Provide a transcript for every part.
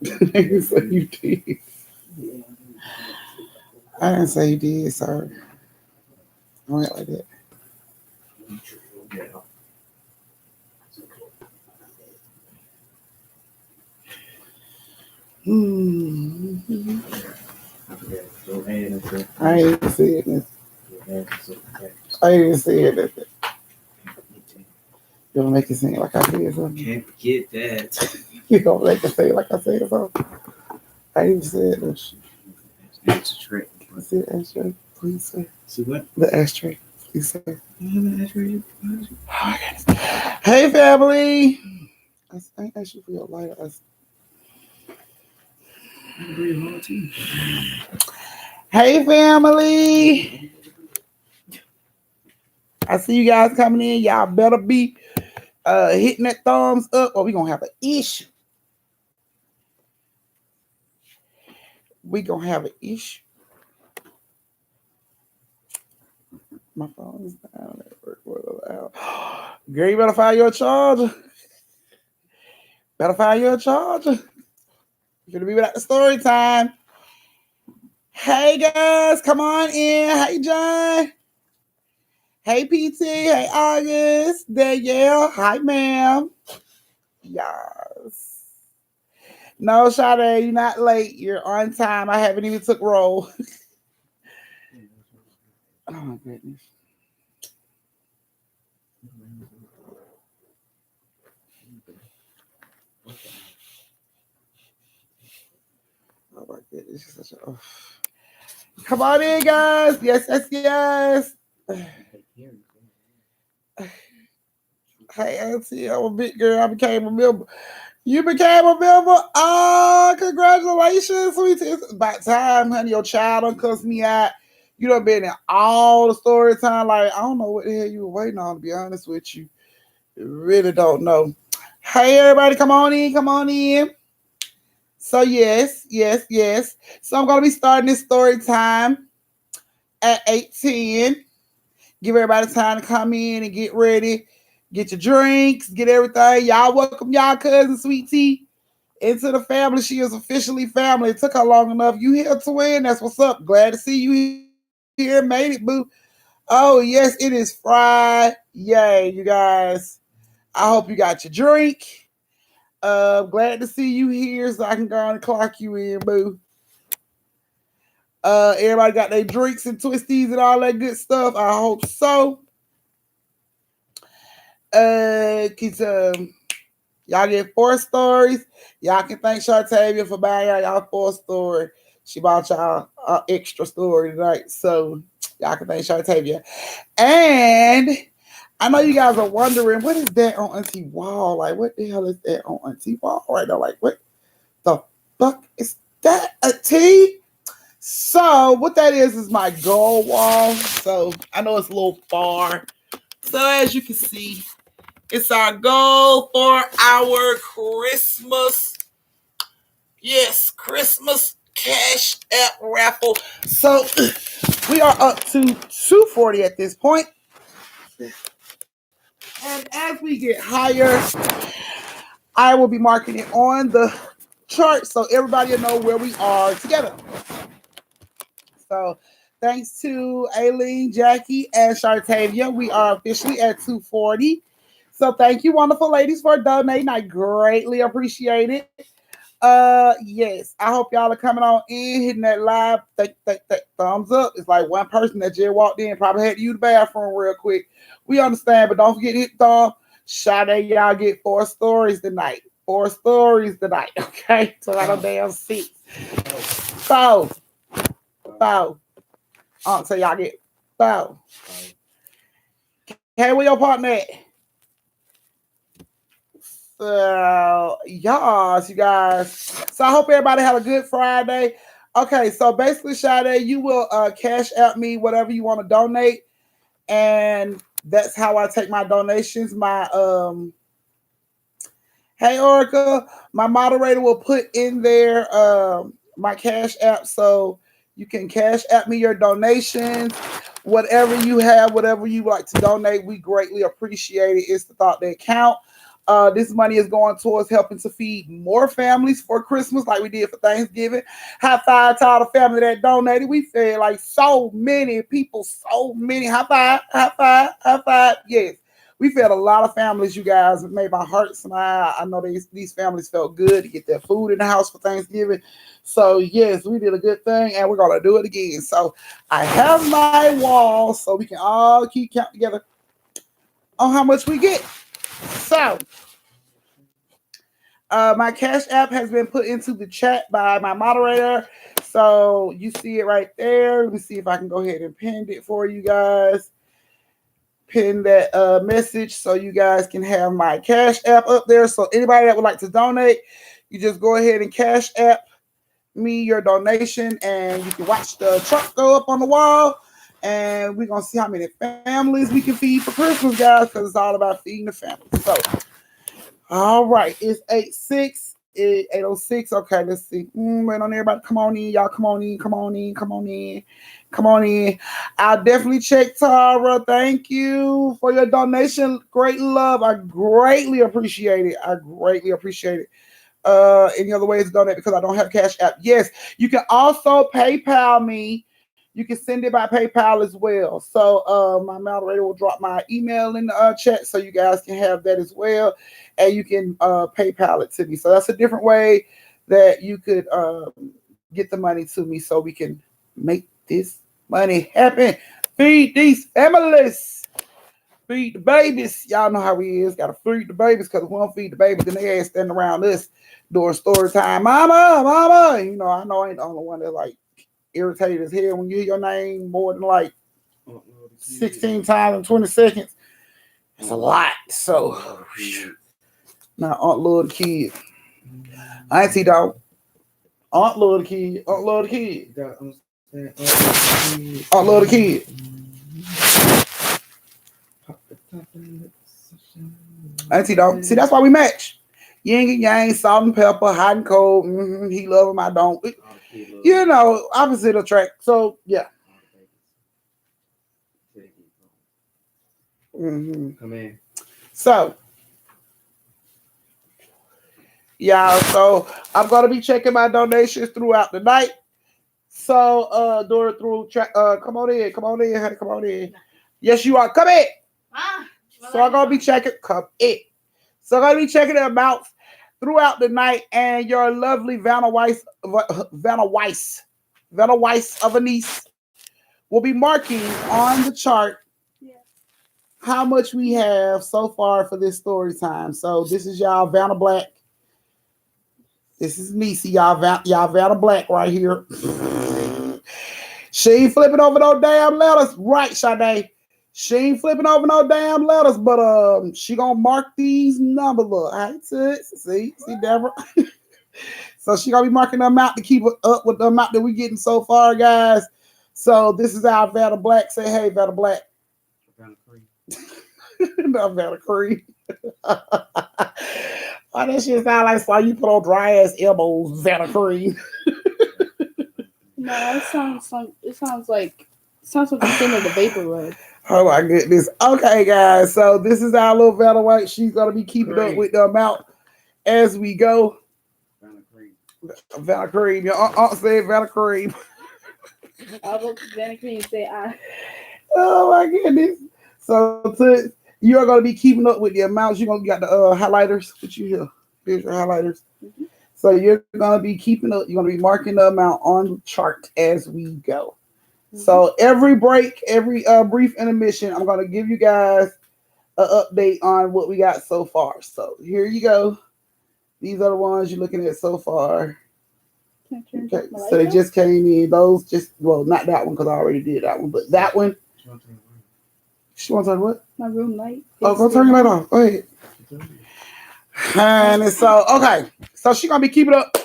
didn't say you did. I didn't say you did, sir. Don't act like that. Mm-hmm. I ain't said nothing. I ain't said nothing. You don't make it seem like I said something. Can't forget that. You don't make it seem like I said something. I ain't said no shit. That's a trick. See the ashtray, please, sir. See what? The ashtray, please, sir. Oh, Hey, family. I ain't asked you for your lighter. Hey, family. I see you guys coming in. Y'all better be hitting that thumbs up or we going to have an issue. We going to have an issue. My phone is down at work. Girl, you better find your charger. Better find your charger. You're going to be without the story time. Hey, guys. Come on in. Hey, John. Hey, PT. Hey, August. Danielle. Hi, ma'am. Yes. No, Sade, you're not late. You're on time. I haven't even took roll. Oh, my goodness. Oh, my goodness. Such a, oh. Come on in, guys. Yes, yes, yes. Hey, Auntie, I'm a big girl. I became a member. You became a member? Oh, congratulations, sweetie. It's about time, honey. Your child done cussed me out. You done been in all the story time. Like, I don't know what the hell you were waiting on, to be honest with you. Really don't know. Hey, everybody, come on in. Come on in. So, yes. So, I'm going to be starting this story time at 8:10. Give everybody time to come in and get ready. Get your drinks, get everything. Y'all welcome y'all cousin Sweet Tea into the family. She is officially family. It took her long enough. You here, twin? That's what's up. Glad to see you here. Made it, boo. Oh, yes, it is Friday. Yay, you guys. I hope you got your drink. Glad to see you here so I can go and clock you in, boo. Everybody got their drinks and twisties and all that good stuff. I hope so. Cause y'all get 4 stories. Y'all can thank Shertavia for buying y'all 4 story. She bought y'all an extra story tonight, so y'all can thank Shertavia. And I know you guys are wondering, what is that on Auntie Wall? Like, what the hell is that on Auntie Wall right now? Like, what the fuck is that, Auntie? So what that is my goal wall. So I know it's a little far. So as you can see, it's our goal for our Christmas. Yes, Christmas cash app raffle. So we are up to 240 at this point. And as we get higher, I will be marking it on the chart so everybody will know where we are together. So thanks to Aileen, Jackie, and Shertavia, we are officially at 240. So thank you, wonderful ladies, for donating. I greatly appreciate it. Yes, I hope y'all are coming on in, hitting that live thumbs up. It's like one person that just walked in, probably had to use the bathroom real quick. We understand, but don't forget to hit the thumb. Sade, y'all get 4 stories tonight. 4 stories tonight, okay? So I don't damn 6. 4. So y'all get 4. Okay, where your partner at? So, yes, you guys. So I hope everybody have a good Friday. Okay, so basically, Sade, you will cash out me whatever you want to donate, and that's how I take my donations. My hey Oracle, my moderator will put in there my cash app, so you can cash app me your donations. Whatever you have, whatever you like to donate, we greatly appreciate it. It's the thought that count. This money is going towards helping to feed more families for Christmas, like we did for Thanksgiving. High five to all the family that donated. We fed like so many people, so many. High five, high five, high five. Yes. We fed a lot of families, you guys. It made my heart smile. I know these families felt good to get their food in the house for Thanksgiving. So, yes, we did a good thing, and we're going to do it again. So, I have my wall so we can all keep count together on how much we get. So, my Cash App has been put into the chat by my moderator. So, you see it right there. Let me see if I can go ahead and pin it for you guys. Pin that message so you guys can have my Cash App up there. So anybody that would like to donate, you just go ahead and Cash App me your donation, and you can watch the truck go up on the wall. And we're gonna see how many families we can feed for Christmas, guys, because it's all about feeding the families. So, all right, it's 8:06. Okay, let's see. Wait on everybody. Come on in, y'all. Come on in. Come on in. Come on in. Come on in. I'll definitely check Tara. Thank you for your donation. Great love. I greatly appreciate it. I greatly appreciate it. Any other ways to donate because I don't have Cash App? Yes, you can also PayPal me. You can send it by PayPal as well. So my moderator will drop my email in the chat so you guys can have that as well. And you can PayPal it to me. So that's a different way that you could get the money to me so we can make this money happen. Feed these families. Feed the babies. Y'all know how we is. Got to feed the babies because if we don't feed the babies, then they ain't standing around us during story time. Mama, mama. You know, I know I ain't the only one that like irritated as hell when you hear your name more than like 16 times in 20 seconds. It's a lot. So, now Aunt love the kid. Auntie don't. Aunt love the kid. Aunt love the kid. Aunt love the kid. Auntie don't. See, that's why we match. Yin and yang, salt and pepper, hot and cold. He love him, I don't. You know, opposite attract. So, yeah. Come in. So, yeah, so I'm gonna be checking my donations throughout the night. So come on in, honey, come on in. Yes, you are. Come in. So I'm gonna be checking. Come in. So I'm gonna be checking the amounts throughout the night, and your lovely Vanna Weiss of a niece will be marking on the chart how much we have so far for this story time. So this is y'all Vanna Black. This is Niecy, y'all Vanna Black right here. She ain't flipping over no damn letters, right, Sade? She ain't flipping over no damn letters, but she gonna mark these numbers. Look, I see, Deborah. So she gonna be marking the amount to keep up with the amount that we getting so far, guys. So this is our Vanna Black. Say hey, Vanna Black. Vanna Cream. Not Vanna Cream. Why that shit sound like why you put on dry ass elbows, Vanna Cream? No, it sounds like the same like the vapor rub. Oh my goodness. Okay, guys. So this is our little Vanna White. She's gonna be keeping up with the amount as we go. Vanna Cream. Vanna Cream. Your aunt said Vanna Cream. I will Vanna Cream say I. Oh my goodness. So you are gonna be keeping up with the amounts. You're gonna get the highlighters. What you here? Here's your highlighters. Mm-hmm. So you're gonna be keeping up. You're gonna be marking the amount on the chart as we go. Mm-hmm. So every break, every brief intermission, I'm gonna give you guys an update on what we got so far. So here you go. These are the ones you're looking at so far. Okay, so they just came in. Those not that one because I already did that one, but that one. She wants to what? My room light. Oh, go turn your light off. Go ahead. And so, okay. So she's going to be keeping up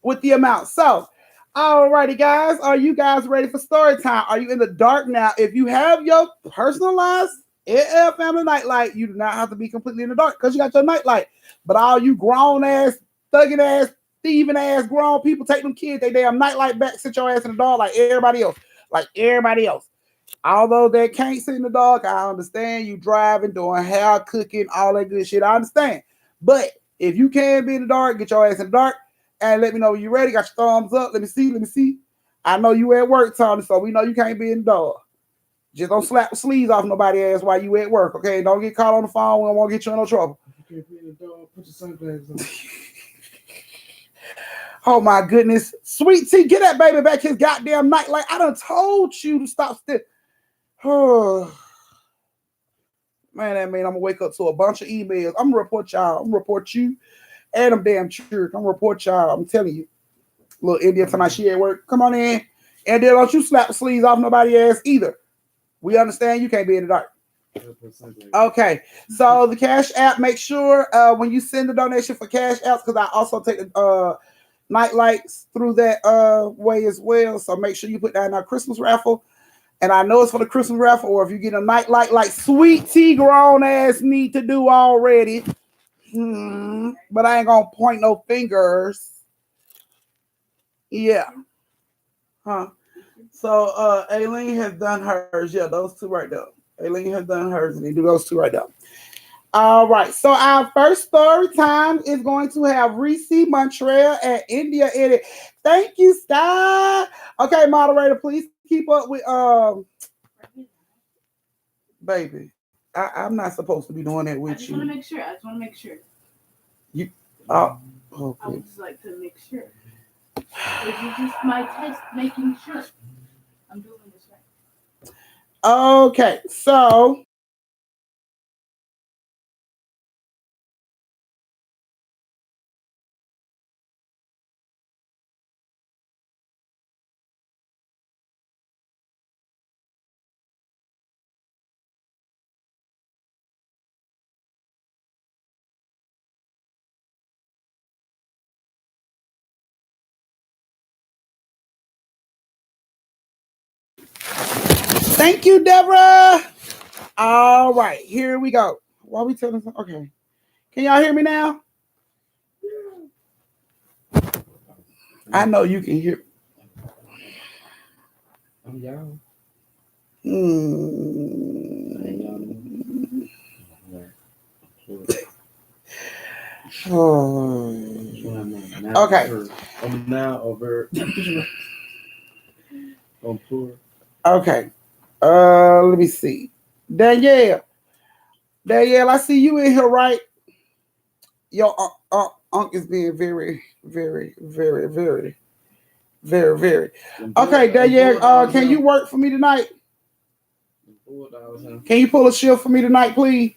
with the amount. So, alrighty, guys. Are you guys ready for story time? Are you in the dark now? If you have your personalized LL Family nightlight, you do not have to be completely in the dark because you got your nightlight. But all you grown-ass, thugging-ass, thieving-ass grown people, take them kids, they damn nightlight back, sit your ass in the dark like everybody else. Like everybody else. Although they can't sit in the dark, I understand you driving, doing hair, cooking, all that good shit. I understand. But if you can be in the dark, get your ass in the dark and let me know when you're ready. Got your thumbs up. Let me see. I know you at work, Tony, so we know you can't be in the dark. Just don't slap the sleeves off nobody's ass while you at work, okay? Don't get caught on the phone. We don't want to get you in no trouble. You can't be in the dark. Put your sunglasses on. Oh my goodness. Sweet Tea, get that baby back his goddamn nightlight. I done told you to stop still. Oh. Man, that mean I'm gonna wake up to a bunch of emails. I'm gonna report y'all. I'm gonna report you and them damn church. I'm gonna report y'all. I'm telling you. Little India tonight, she at work. Come on in. And then don't you slap the sleeves off nobody's ass either. We understand you can't be in the dark. Okay, so the Cash App, make sure when you send the donation for Cash Apps, because I also take the night lights through that way as well. So make sure you put that in our Christmas raffle. And I know it's for the Christmas raffle, or if you get a night light like Sweet Tea grown ass need to do already. But I ain't gonna point no fingers. Yeah. Huh. So Aileen has done hers. Yeah, those two right there. Aileen has done hers, and they do those two right there. All right. So our first story time is going to have Reesie, Montrel, and India in it. Thank you, Sky. Okay, moderator, please keep up with baby. I'm not supposed to be doing that with you. I just want to make sure. You okay. I would just like to make sure. This is just my test, making sure I'm doing this right. Okay, so thank you, Deborah. All right, here we go. Why are we telling? Okay, can y'all hear me now? I know you can hear. I'm y'all. Okay. I'm now over on tour. Okay. Let me see. Danielle, I see you in here, right? Your Unc is being very, very, very, very, very, very. Okay, Danielle, can you work for me tonight? Can you pull a shift for me tonight, please?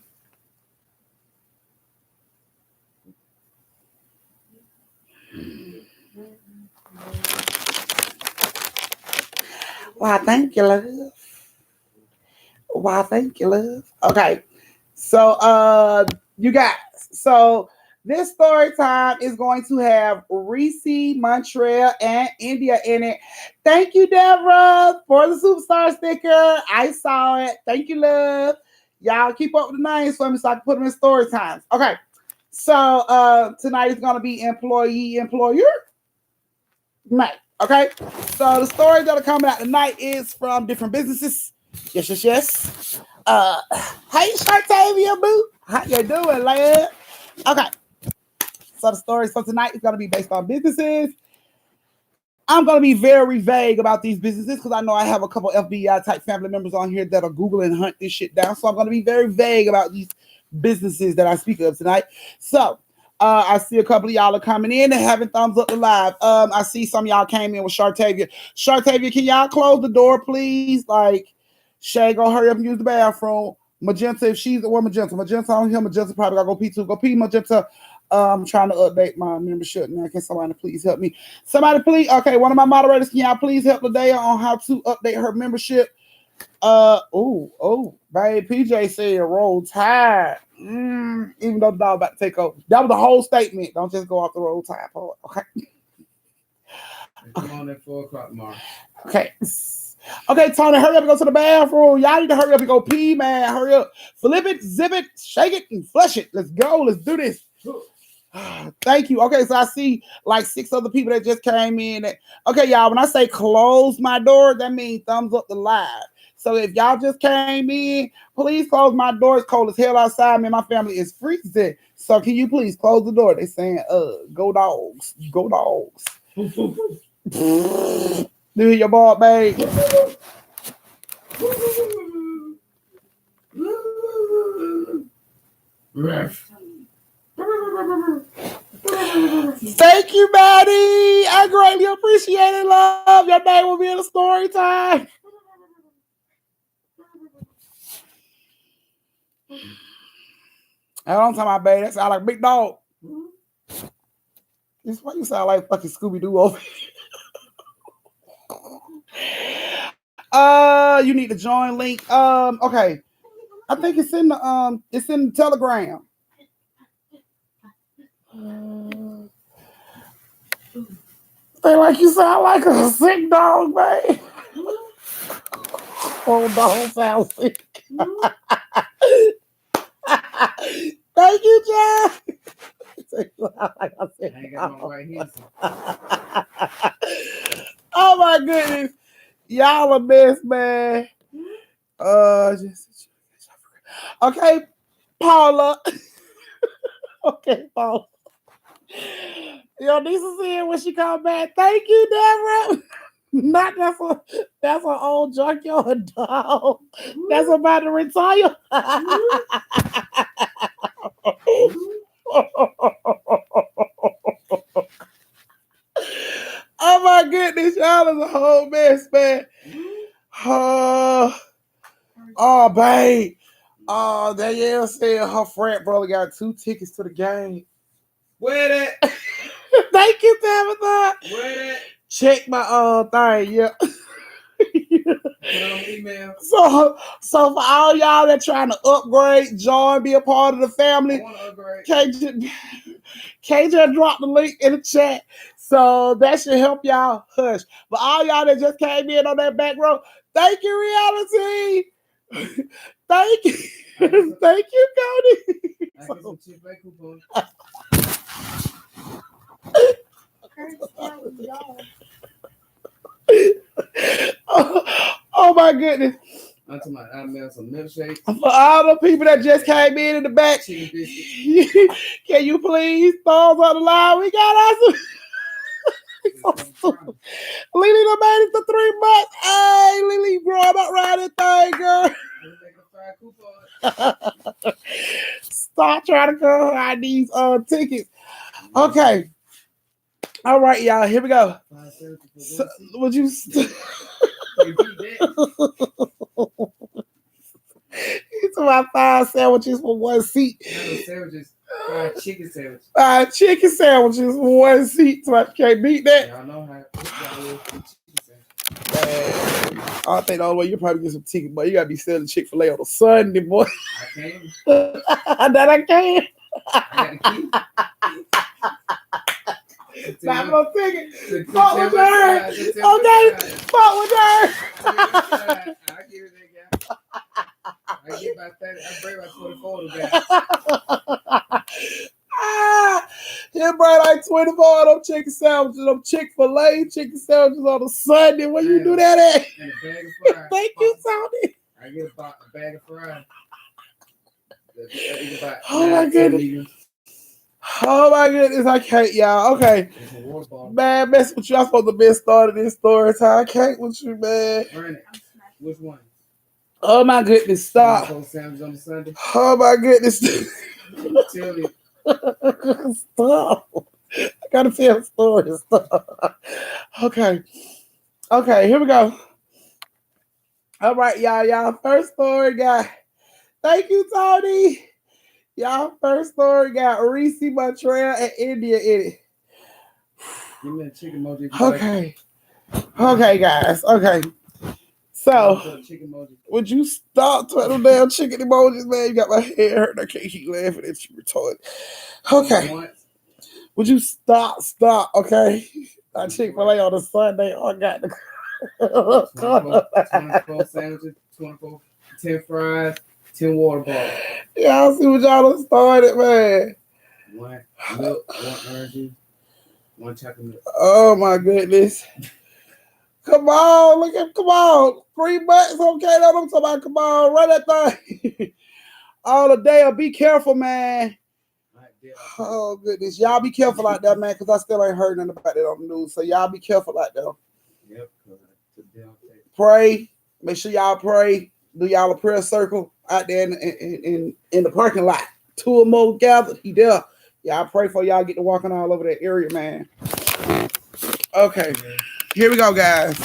Why, thank you, love. Why, thank you, love. Okay. So, you guys. So, this story time is going to have Reesie, Montrel, and India in it. Thank you, Deborah, for the superstar sticker. I saw it. Thank you, love. Y'all keep up with the names for me so I can put them in story times. Okay. So, tonight is going to be employee-employer night. Okay. So, the stories that are coming out tonight is from different businesses. Yes. Hey, Shertavia, boo. How you doing, lad? Okay. So the stories for tonight is going to be based on businesses. I'm going to be very vague about these businesses because I know I have a couple FBI type family members on here that are Google and hunt this shit down. So I'm going to be very vague about these businesses that I speak of tonight. So I see a couple of y'all are coming in and having thumbs up the live. I see some of y'all came in with Shertavia. Shertavia, can y'all close the door, please? Like, Shay, go hurry up and use the bathroom. Magenta, if she's the one, Magenta on here. Magenta probably gotta go pee too. Go pee, Magenta. I'm trying to update my membership now. Can somebody please help me? Somebody please. Okay, one of my moderators, can y'all please help Ladea on how to update her membership? Babe, PJ said roll tide. Even though the dog about to take over. That was the whole statement. Don't just go off the roll tide part. Okay. Come on at 4:00 tomorrow. Okay. Okay, Toni, hurry up and go to the bathroom. Y'all need to hurry up and go pee, man. Hurry up. Flip it, zip it, shake it, and flush it. Let's go. Let's do this. Thank you. Okay, so I see like 6 other people that just came in. Okay, y'all, when I say close my door, that means thumbs up the live. So if y'all just came in, please close my door. It's cold as hell outside. Man, my family is freezing. So can you please close the door? They saying, go dogs. Go dogs. Do you hear your ball, babe? Thank you, Maddie. I greatly appreciate it, love. Your name will be in the story time. I don't tell my baby. That sound like big dog. This why you sound like fucking Scooby Doo over here. You need to join link. Okay. I think it's in the Telegram. They like you sound like a sick dog, man. Oh, dog sound sick. Thank you, John. Oh my goodness, y'all are best, man. Okay, Paula. Okay, Paula. Your niece is here when she come back. Thank you, Deborah. Not that's an old junkyard dog. That's about to retire. Oh my goodness, y'all is a whole mess, man. Oh, babe. Danielle said her frat brother got 2 tickets to the game. Where that? Thank you, Tabitha. Where that? Check my thing, yeah. Put on email. So for all y'all that trying to upgrade, join, be a part of the family, I want to upgrade. KJ dropped the link in the chat. So that should help y'all hush. But all y'all that just came in on that back row, thank you, reality. Thank you. Thank you, Cody. I get some cheap bake coupons. Oh my goodness. I'm talking about I mail some milkshakes. For all the people that just came in the back, can you please thumbs on the line? We got us. Lily done made it to 3 months. Hey, Lily, bro, I'm not riding thing, girl. Stop trying to go hide these tickets. Okay. All right, y'all. Here we go. So, would you? It's about 5 sandwiches for 1 seat. Sandwiches. 5 chicken sandwiches. 5 chicken sandwiches for 1 seat. So I can't beat that. Y'all know how y'all chicken sandwiches. I think the only way you probably get some tickets, but you gotta be selling Chick-fil-A on a Sunday, boy. I can. That I can. I gotta keep. Not no ticket. Fuck with her. Okay. Fuck with her. I give it that guy. I get about 30. I bring about 24 to that. You bring like 24 of them chicken sandwiches, them Chick-fil-A chicken sandwiches on a Sunday. Where you do that at? And a bag of fries. Thank you, Toni. I get a bag of fries. Oh my goodness. Oh my goodness, I can't, y'all. Okay. Man, mess with you. I'm supposed to be started this story time. I can't with you, man. Which one? Oh my goodness, stop. Sandwich on Sunday. Oh my goodness. Tell me. Stop. I gotta tell a story. Stop. Okay. Okay, here we go. All right, y'all. First story got. Thank you, Toni. Y'all first story got Reesie, Montrel, and India in it. Give me a chicken emoji. Okay. Okay, guys. Okay. So, would you stop trying to damn chicken emojis, man? You got my head hurt. I can't keep laughing at you, retarded. Okay. Would you stop? Okay. I Chick-fil-A on a Sunday. I got the 24 sandwiches, 24, 10 fries, 10 water bottles. Y'all see what y'all done started, man. 1 milk, 1 orange juice, 1 chocolate milk. Oh my goodness. Come on, look at, come on. 3 months, okay, though. I'm talking about, come on, run that thing. All the day, be careful, man. Oh, goodness. Y'all be careful out there, man, because I still ain't heard nothing about it on the news. So y'all be careful out there. Yep. Pray. Make sure y'all pray. Do y'all a prayer circle out there in the parking lot. 2 or more gathered. He there. Y'all pray for y'all get to walking all over that area, man. Okay. Here we go, guys.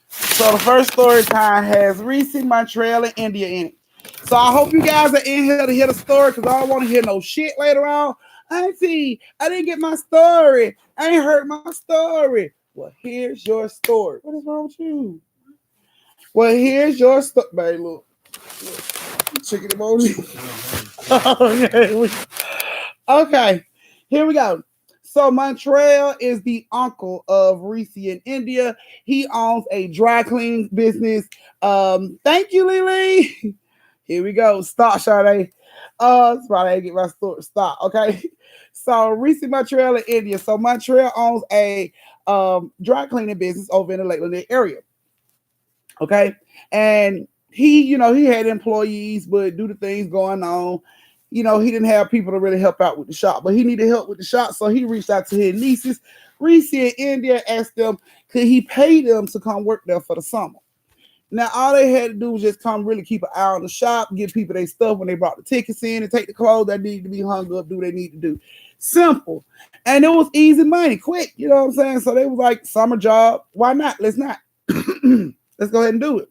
So the first story time has Reesie, Montrel, and India in it. So I hope you guys are in here to hear the story because I don't want to hear no shit later on. Auntie, I didn't get my story. I ain't heard my story. Well, here's your story. What is wrong with you? Well, here's your story. Babe, look. Chicken emoji. Okay, here we go. So Montrel is the uncle of Reesie in India. He owns a dry cleaning business. Thank you, Lily. Here we go. Stop, Sade. That's why I get my story. Stop. Okay. So Reesie Montrel in India. So Montrel owns a dry cleaning business over in the Lakeland area. Okay, and he had employees, but due to things going on, he didn't have people to really help out with the shop, but he needed help with the shop, so he reached out to his nieces. Reese in India asked them, could he pay them to come work there for the summer? Now, all they had to do was just come really keep an eye on the shop, give people their stuff when they brought the tickets in, and take the clothes that need to be hung up, do what they need to do. Simple. And it was easy money, quick, you know what I'm saying? So they was like, summer job, why not? Let's not. Let's go ahead and do it.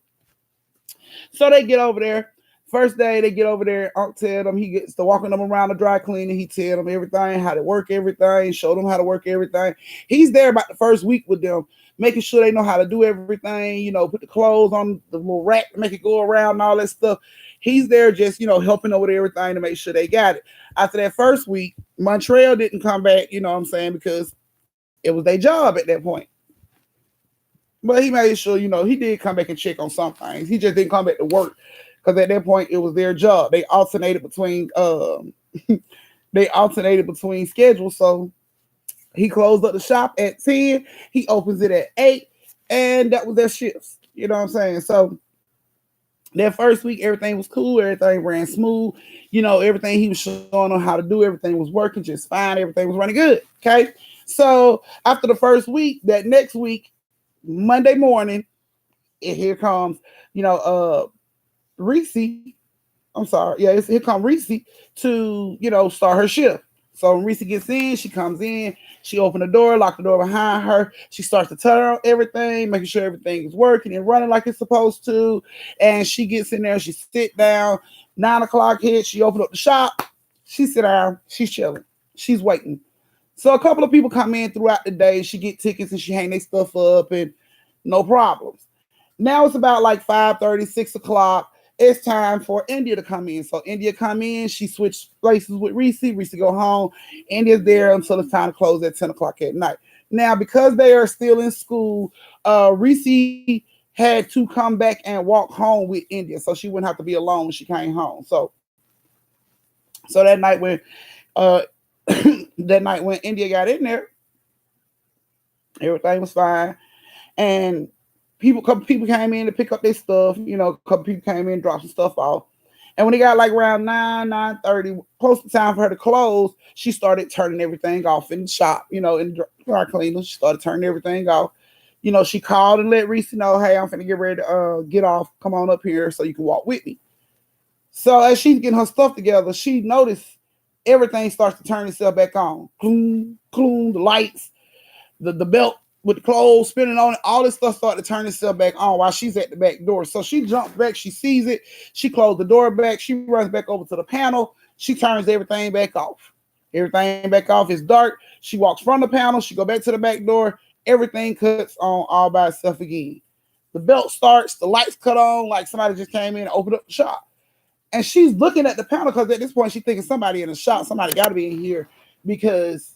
So they get over there. First day they get over there, Unc tell them, he gets to walking them around the dry cleaning. He tell them everything, how to work everything, show them how to work everything. He's there about the first week with them, making sure they know how to do everything, put the clothes on the little rack to make it go around and all that stuff. He's there just, helping over everything to make sure they got it. After that first week, Montrel didn't come back, you know what I'm saying, because it was their job at that point. But he made sure, he did come back and check on some things. He just didn't come back to work because at that point it was their job. They alternated between schedules. So he closed up the shop at 10. He opens it at 8, and that was their shifts. You know what I'm saying? So that first week, everything was cool. Everything ran smooth. Everything he was showing them how to do, everything was working just fine. Everything was running good. Okay. So after the first week, that next week, Monday morning, and here comes, Reesie. I'm sorry. Yeah, here comes Reesie to, start her shift. So when Reesie gets in, she comes in, she opens the door, lock the door behind her. She starts to turn on everything, making sure everything is working and running like it's supposed to. And she gets in there, she sit down. 9 o'clock hits, she opens up the shop. She sit down, she's chilling, she's waiting. So a couple of people come in throughout the day. She get tickets and she hang their stuff up and no problems. Now it's about like 5:30, 6 o'clock. It's time for India to come in. So India come in. She switched places with Reesie. Reesie go home. India's there until it's time to close at 10 o'clock at night. Now, because they are still in school, Reesie had to come back and walk home with India. So she wouldn't have to be alone when she came home. So that night when India got in there, everything was fine. And couple people came in to pick up their stuff. A couple people came in, dropped some stuff off. And when it got like around 9:30, close to time for her to close, she started turning everything off in the shop, in the dry cleaner. She started turning everything off. She called and let Reesie know, hey, I'm finna get ready to get off. Come on up here so you can walk with me. So as she's getting her stuff together, she noticed everything starts to turn itself back on. Cloom, cloom, the lights, the belt with the clothes spinning on it, all this stuff started to turn itself back on while she's at the back door. So she jumps back, she sees it, she closed the door back, she runs back over to the panel, she turns everything back off. Everything back off, it's dark. She walks from the panel, she go back to the back door, everything cuts on all by itself again. The belt starts, the lights cut on like somebody just came in and opened up the shop. And she's looking at the panel because at this point she's thinking somebody in the shop, somebody got to be in here because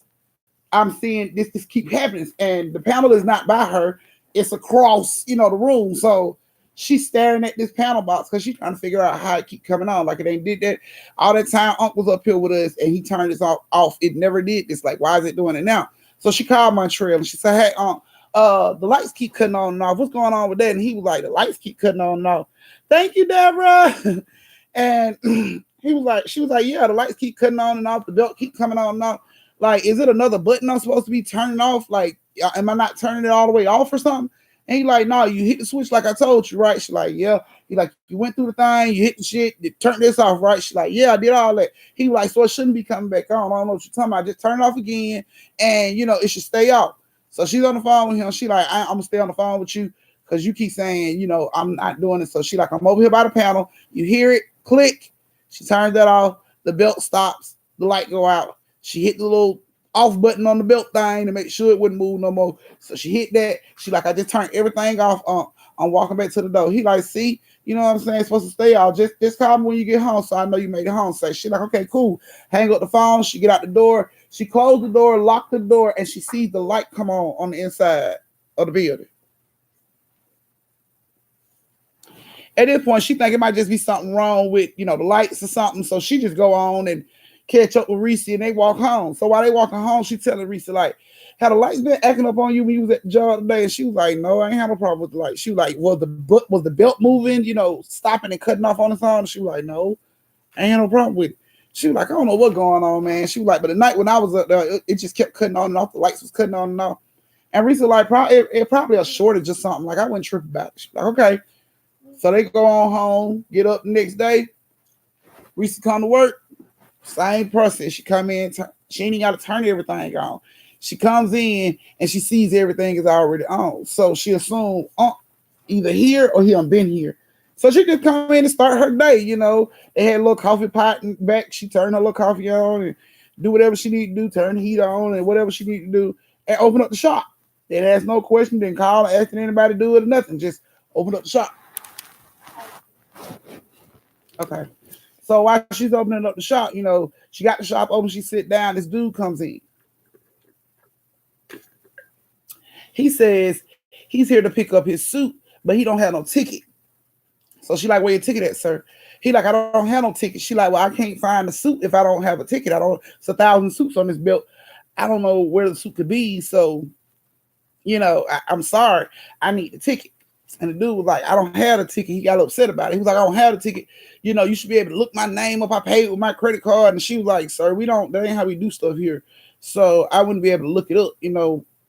I'm seeing this keep happening, and the panel is not by her; it's across, the room. So she's staring at this panel box because she's trying to figure out how it keep coming on. Like it ain't did that all that time. Unc was up here with us, and he turned this off. It never did this. Like, why is it doing it now? So she called Montrel and she said, "Hey, Unc, the lights keep cutting on and off. What's going on with that? And he was like, the lights keep cutting on and off. Thank you, Deborah. And she was like, yeah, the lights keep cutting on and off. The belt keep coming on and off. Like, is it another button I'm supposed to be turning off? Like, am I not turning it all the way off or something? And he like, no, you hit the switch like I told you, right? She's like, yeah. He like, you went through the thing, you hit the shit, you turned this off, right? She's like, yeah, I did all that. He like, so it shouldn't be coming back on. I don't know what you're talking about. Just turn it off again, and it should stay off. So she's on the phone with him. She like, I'm gonna stay on the phone with you because you keep saying, I'm not doing it. So she like, I'm over here by the panel. You hear it, click. She turns that off. The belt stops. The light go out. She hit the little off button on the belt thing to make sure it wouldn't move no more. So she hit that. She like, I just turned everything off. I'm walking back to the door. He like, see, you know what I'm saying? It's supposed to stay off. Just call me when you get home, so I know you made it home. So she like, okay, cool. Hang up the phone. She get out the door. She closed the door, locked the door, and she sees the light come on the inside of the building. At this point, she think it might just be something wrong with, the lights or something. So she just go on and catch up with Reesie, and they walk home. So while they walking home, she telling Reesie like, had the lights been acting up on you when you was at the job today? And she was like, no, I ain't have a problem with the light. She was like, was the belt moving, stopping and cutting off on its own? She was like, no, I ain't had no problem with it. She was like, I don't know what's going on, man. She was like, but the night when I was up there, it just kept cutting on and off. The lights was cutting on and off. And Reesie like, probably a shortage or something. Like, I wouldn't trip about it. She was like, okay. So they go on home, get up the next day. Reesie come to work. Same process. She come in. She ain't got to turn everything on. She comes in and she sees everything is already on. So she assumed either here or he done been here. So she just come in and start her day. They had a little coffee pot in back. She turned her little coffee on and do whatever she need to do, turn the heat on and whatever she need to do, and open up the shop. Didn't ask no question, didn't call and asking anybody to do it or nothing. Just open up the shop. Okay. So while she's opening up the shop, she got the shop open, she sit down, this dude comes in. He says he's here to pick up his suit, but he don't have no ticket. So she like, where your ticket at, sir? He like, I don't have no ticket. She like, well, I can't find the suit if I don't have a ticket. It's 1,000 suits on this belt. I don't know where the suit could be. So, I'm sorry. I need the ticket. And the dude was like, I don't have a ticket. He got upset about it. He was like, I don't have a ticket. You should be able to look my name up. I paid with my credit card. And she was like, sir, that ain't how we do stuff here. So I wouldn't be able to look it up.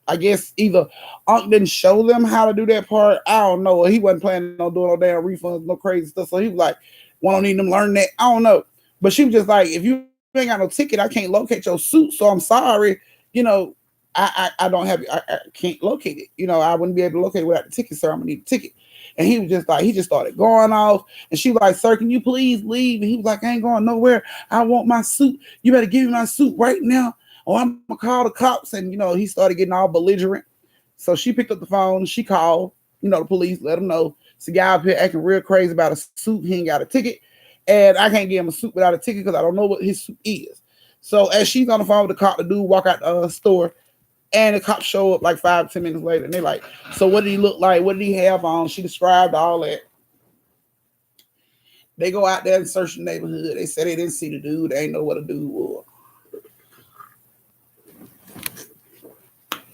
I guess either Unc didn't show them how to do that part. I don't know. He wasn't planning on doing no damn refunds, no crazy stuff. So he was like, well, I don't need them to learn that. I don't know. But she was just like, if you ain't got no ticket, I can't locate your suit. So I'm sorry. I don't have, I can't locate it. I wouldn't be able to locate it without the ticket, sir. I'm gonna need a ticket. And he was just like, he just started going off. And she was like, sir, can you please leave? And he was like, I ain't going nowhere. I want my suit. You better give me my suit right now. Or I'm gonna call the cops. And he started getting all belligerent. So she picked up the phone, she called, the police, let them know. It's a guy up here acting real crazy about a suit. He ain't got a ticket. And I can't give him a suit without a ticket because I don't know what his suit is. So as she's on the phone with the cop, the dude walk out the store. And the cops show up like 5-10 minutes later. And they're like, so what did he look like? What did he have on? She described all that. They go out there and search the neighborhood. They said they didn't see the dude. They ain't know what the dude was.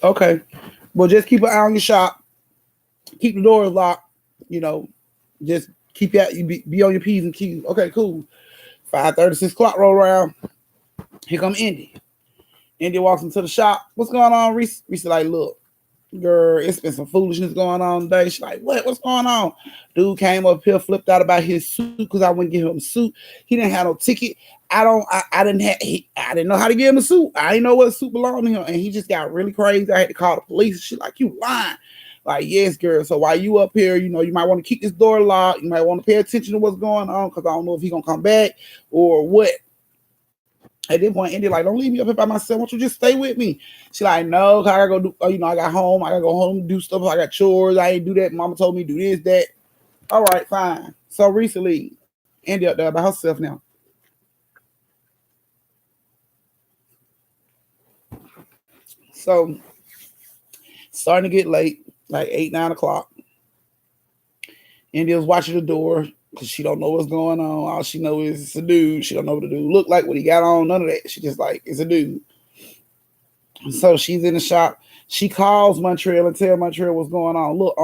Okay. Well, just keep an eye on your shop. Keep the doors locked. Just keep be on your P's and Q's. Okay, cool. 5:30, 6 o'clock roll around. Here come Indy. Indy walks into the shop. What's going on, Reese? Reese like, look, girl, it's been some foolishness going on today. She's like, what? What's going on? Dude came up here, flipped out about his suit because I wouldn't give him a suit. He didn't have no ticket. I didn't know how to give him a suit. I didn't know what suit belonged to him. And he just got really crazy. I had to call the police. She's like, you lying. Like, yes, girl. So while you up here, you might want to keep this door locked. You might want to pay attention to what's going on because I don't know if he's going to come back or what. At this point, Indy like, don't leave me up here by myself. Why don't you just stay with me? She like, no, I gotta go do, I got home. I gotta go home and do stuff. I got chores. I ain't do that. Mama told me to do this, that. All right, fine. So recently, Indy up there by herself now. So, starting to get late, like 8, 9 o'clock. Indy was watching the door because she don't know what's going on. All she knows is it's a dude. She don't know what the dude look like, what he got on, none of that. She just like, it's a dude. So she's in the shop. She calls Montrel and tell Montrel what's going on. Look,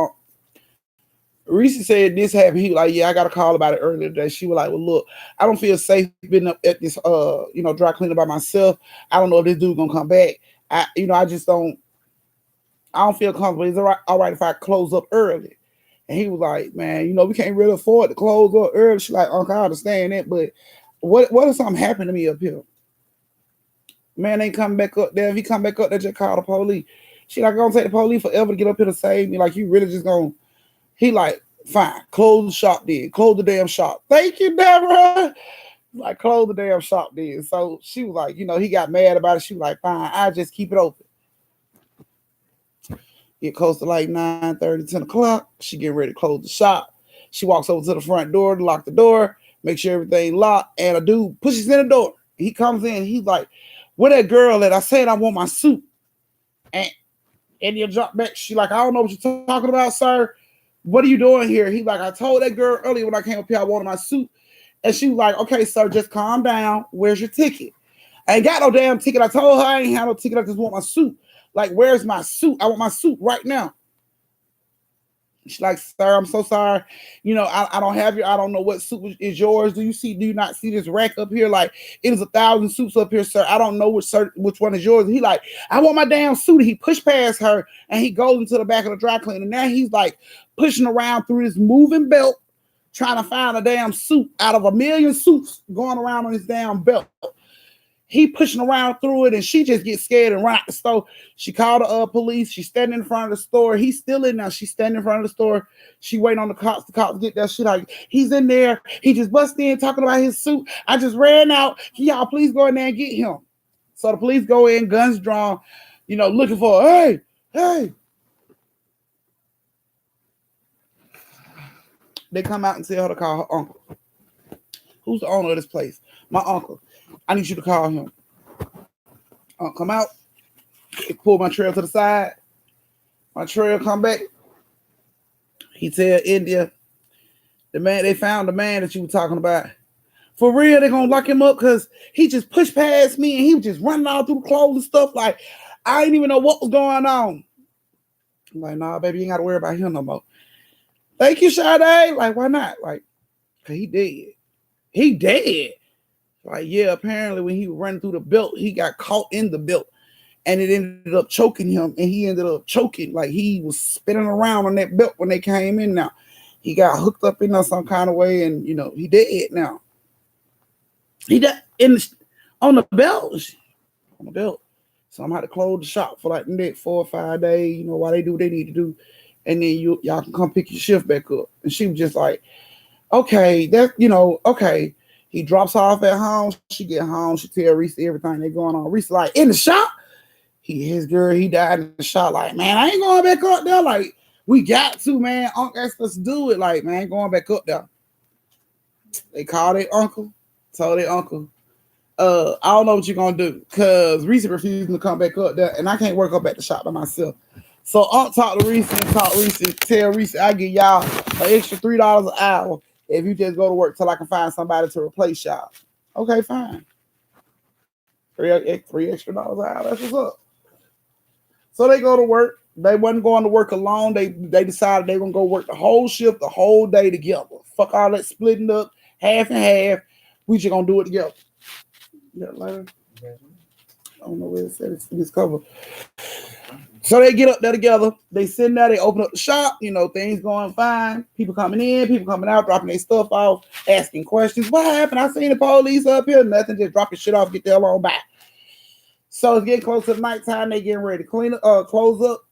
Reesie said this happened. He was like, yeah, I got a call about it earlier today. She was like, well, look, I don't feel safe being up at this, dry cleaner by myself. I don't know if this dude gonna come back. I just don't. I don't feel comfortable. It's all right if I close up early. And he was like, man, we can't really afford to close up early. She's like, Uncle, I understand that, but what if something happened to me up here? Man ain't coming back up there. If he come back up there, just call the police. She like, gonna take the police forever to get up here to save me. Like, you really just gonna. He like, fine, close the shop then. Close the damn shop. Thank you, Deborah. Like, close the damn shop then. So she was like, he got mad about it. She was like, fine, I just keep it open. Get close to like 9:30, 10 o'clock. She getting ready to close the shop. She walks over to the front door to lock the door, make sure everything locked, and a dude pushes in the door. He comes in. He's like, where that girl at? I said I want my suit. And you drop back. She like, I don't know what you're talking about, sir. What are you doing here? He's like, I told that girl earlier when I came up here I wanted my suit. And she was like, okay, sir, just calm down. Where's your ticket? I ain't got no damn ticket. I told her I ain't have no ticket. I just want my suit. Like, where's my suit? I want my suit right now. She's like, sir, I'm so sorry. I don't have I don't know what suit is yours. Do you not see this rack up here? Like, it is 1,000 suits up here, sir. I don't know which one is yours. He like, I want my damn suit. He pushed past her and he goes into the back of the dry cleaner. And now he's like pushing around through this moving belt, trying to find a damn suit out of 1,000,000 suits going around on his damn belt. He pushing around through it, and she just gets scared and run out the store. She called the police. She's standing in front of the store. He's still in there. She's standing in front of the store. She waiting on the cops. The cops get there. She like, he's in there. He just busted in talking about his suit. I just ran out. Can y'all please go in there and get him? So the police go in, guns drawn, looking for, hey. They come out and tell her to call her uncle. Who's the owner of this place? My uncle. I need you to call him. Come out. Pull Montrel to the side. Montrel come back. He tell India, they found the man that you were talking about. For real, they're going to lock him up because he just pushed past me and he was just running all through the clothes and stuff. Like, I didn't even know what was going on. I'm like, nah, baby, you ain't got to worry about him no more. Thank you, Sade. Like, why not? Like, cause he dead. He dead. Like, yeah, apparently when he was running through the belt, he got caught in the belt and it ended up choking him. And he ended up choking. Like, he was spinning around on that belt when they came in now. He got hooked up in there some kind of way and, he dead now. He died on the belt. On the belt. So I'm going to have to close the shop for like the next 4 or 5 days, while they do what they need to do. And then y'all can come pick your shift back up. And she was just like, okay, okay. He drops off at home. She get home. She tell Reesie everything that's going on. Reesie like, in the shop? His girl, he died in the shop. Like, man, I ain't going back up there. Like, we got to, man. Uncle asked us to do it. Like, man, I ain't going back up there. They called their uncle. Told their uncle, I don't know what you're going to do. Because Reesie refusing to come back up there. And I can't work up at the shop by myself. So Unc talk to Reesie and tell Reesie, I give y'all an extra $3 an hour if you just go to work till I can find somebody to replace y'all. Okay, fine. $3 extra an hour. That's what's up. So they go to work. They wasn't going to work alone. They decided they were going to go work the whole shift, the whole day together. Fuck all that splitting up, half and half. We just going to do it together. Yeah, later. I don't know where it said it's covered. So they get up there together. They sitting there. They open up the shop. Things going fine. People coming in. People coming out, dropping their stuff off, asking questions. What happened? I seen the police up here. Nothing. Just dropping shit off. Get the hell on back. So it's getting close to the nighttime. They getting ready to close up.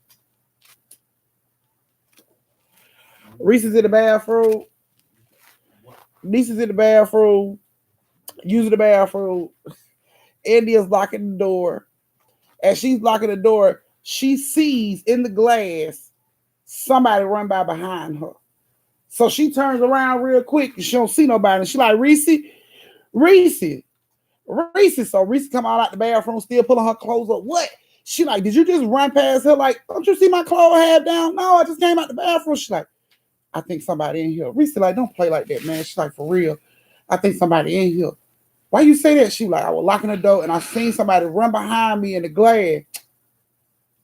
Reese's in the bathroom. Lisa's in the bathroom. Using the bathroom. India's locking the door. As she's locking the door, she sees in the glass somebody run by behind her. So she turns around real quick and she don't see nobody. And she like, Reesie. So Reesie come out the bathroom, still pulling her clothes up. What? She like, did you just run past her? Like, don't you see my clothes half down? No, I just came out the bathroom. She like, I think somebody in here. Reesie like, don't play like that, man. She's like, for real. I think somebody in here. Why you say that? She like, I was locking the door and I seen somebody run behind me in the glass.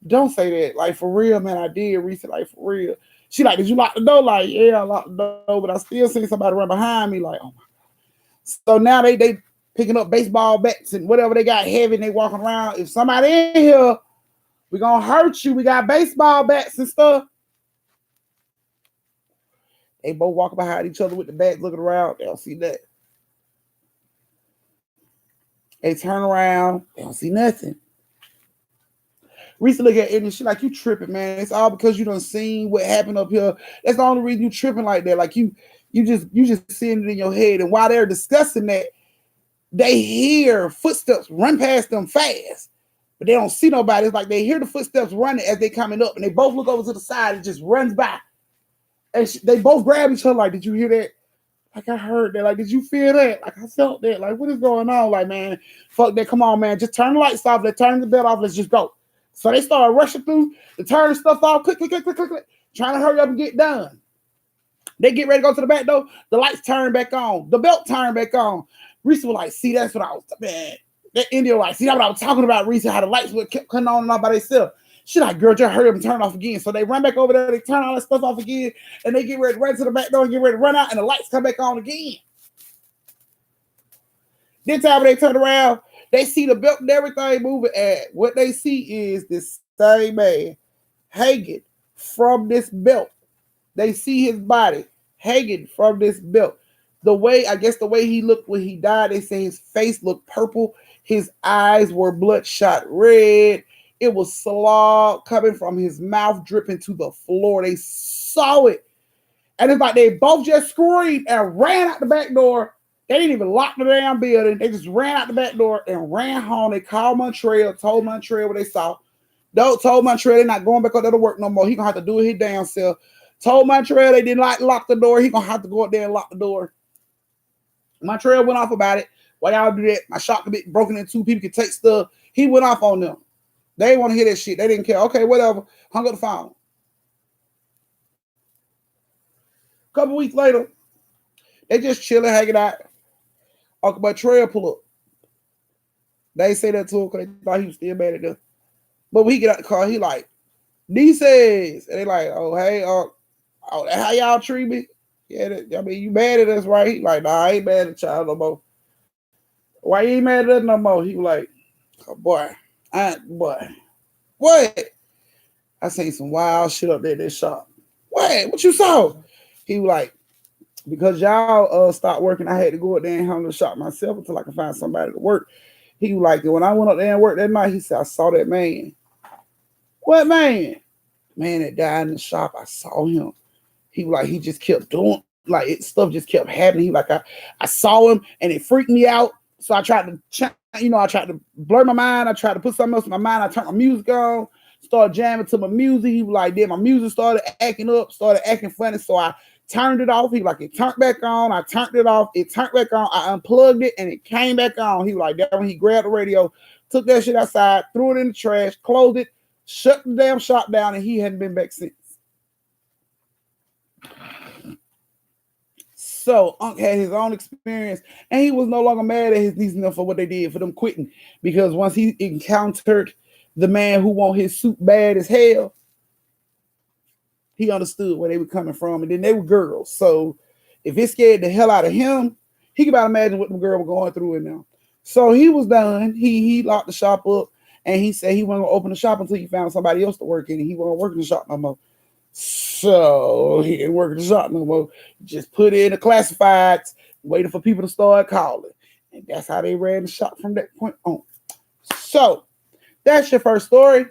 Don't say that. Like, for real, man, I did. Reesie, like, for real. She like, did you lock the door? Like, yeah, I locked the door, but I still seen somebody run behind me. Like, oh my. So now they picking up baseball bats and whatever they got heavy and they walking around. If somebody in here, we gonna hurt you. We got baseball bats and stuff. They both walking behind each other with the bats looking around. They don't see that. They turn around. They don't see nothing. Reese look at it and she like, you tripping, man. It's all because you done seen what happened up here. That's the only reason you tripping like that. Like you just seeing it in your head. And while they're discussing that, they hear footsteps run past them fast. But they don't see nobody. It's like they hear the footsteps running as they coming up. And they both look over to the side and just runs by. And they both grab each other like, did you hear that? Like, I heard that. Like, did you feel that? Like, I felt that. Like, what is going on? Like, man, fuck that. Come on, man. Just turn the lights off. Let's turn the bed off. Let's just go. So they started rushing through to turn stuff off, click, trying to hurry up and get done. They get ready to go to the back door. The lights turn back on. The belt turned back on. Reese was like, see, that's what I was, man. That Indian like, see, that's what I was talking about, Reese, how the lights would keep coming on and off by themselves. She like, girl, just hurry up and turn off again. So they run back over there, they turn all that stuff off again, and they get ready to run to the back door and get ready to run out, and the lights come back on again. This time when they turn around, they see the belt and everything moving, and what they see is this same man hanging from this belt. They see his body hanging from this belt. The way he looked when he died, they say his face looked purple. His eyes were bloodshot red. It was slog coming from his mouth, dripping to the floor. They saw it. And it's like they both just screamed and ran out the back door. They didn't even lock the damn building. They just ran out the back door and ran home. They called Montrel, told Montrel what they saw. Told Montrel they're not going back up there to work no more. He gonna have to do it his damn self. Told Montrel they didn't lock the door. He gonna have to go up there and lock the door. Montrel went off about it. Why y'all do that? My shop could be broken in two. People could take stuff. He went off on them. They didn't want to hear that shit. They didn't care. Okay, whatever. Hung up the phone. A couple weeks later, they just chilling, hanging out. Uncle Montrel pull up. They say that to him because they thought he was still mad at them. But when he get out the car, he like, nieces. And they like, oh, hey, how y'all treat me? Yeah, I mean, you mad at us, right? He like, nah, I ain't mad at y'all no more. Why you ain't mad at us no more? He was like, oh, boy. What? I seen some wild shit up there in this shop. What you saw? He was like, because y'all stopped working, I had to go up there and handle the shop myself until I could find somebody to work. He was like, when I went up there and worked that night, he said, I saw that man. What man? Man that died in the shop. I saw him. He was like, he just kept doing, like, stuff just kept happening. He was like, I saw him and it freaked me out. So I tried to blur my mind. I tried to put something else in my mind. I turned my music on, started jamming to my music. He was like, then my music started acting up, started acting funny. So I turned it off. He was like, it turned back on. I turned it off. It turned back on. I unplugged it and it came back on. He was like, that when he grabbed the radio, took that shit outside, threw it in the trash, closed it, shut the damn shop down, and he hadn't been back since. So Unc had his own experience, and he was no longer mad at his niece and them for what they did for them quitting, because once he encountered the man who want his suit bad as hell, he understood where they were coming from, and then they were girls. So if it scared the hell out of him, he could about imagine what the girl was going through in there. So he was done. He locked the shop up, and he said he wasn't gonna open the shop until he found somebody else to work in, and he wasn't working the shop no more. So he didn't work in the shop no more. Just put in the classifieds, waiting for people to start calling. And that's how they ran the shop from that point on. So that's your first story.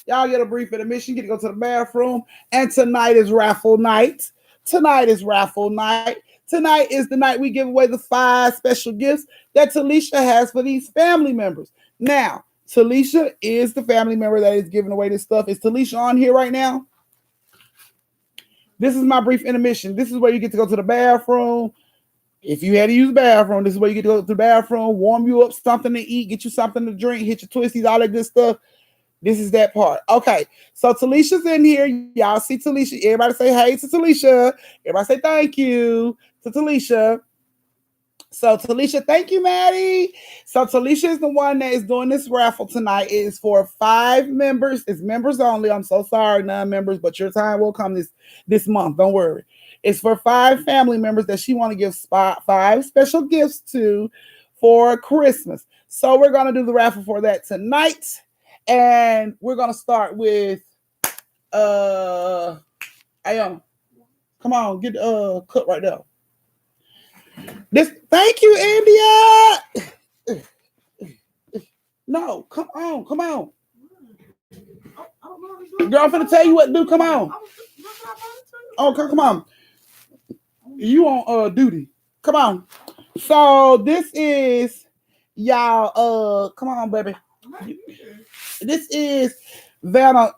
Y'all get a brief intermission, get to go to the bathroom. And tonight is raffle night. Tonight is the night we give away the 5 special gifts that Talisha has for these family members. Now, Talisha is the family member that is giving away this stuff. Is Talisha on here right now? This is my brief intermission. This is where you get to go to the bathroom. If you had to use the bathroom, this is where you get to go to the bathroom, warm you up, something to eat, get you something to drink, hit your twisties, all that good stuff. This is that part. Okay, so Talisha's in here. Y'all see Talisha. Everybody say hey to Talisha. Everybody say thank you to Talisha. So Talisha, thank you, Maddie. So Talisha is the one that is doing this raffle tonight. It is for 5 members. It's members only. I'm so sorry, non-members, but your time will come this month. Don't worry. It's for 5 family members that she want to give 5 special gifts to for Christmas. So we're gonna do the raffle for that tonight, and we're gonna start with Ayon. Come on, get cook right there. This. Thank you, India. No, come on. Girl, I'm finna tell you what to do. Come on. Okay, come on. You on duty. Come on. So this is y'all. Come on, baby. This is Vanna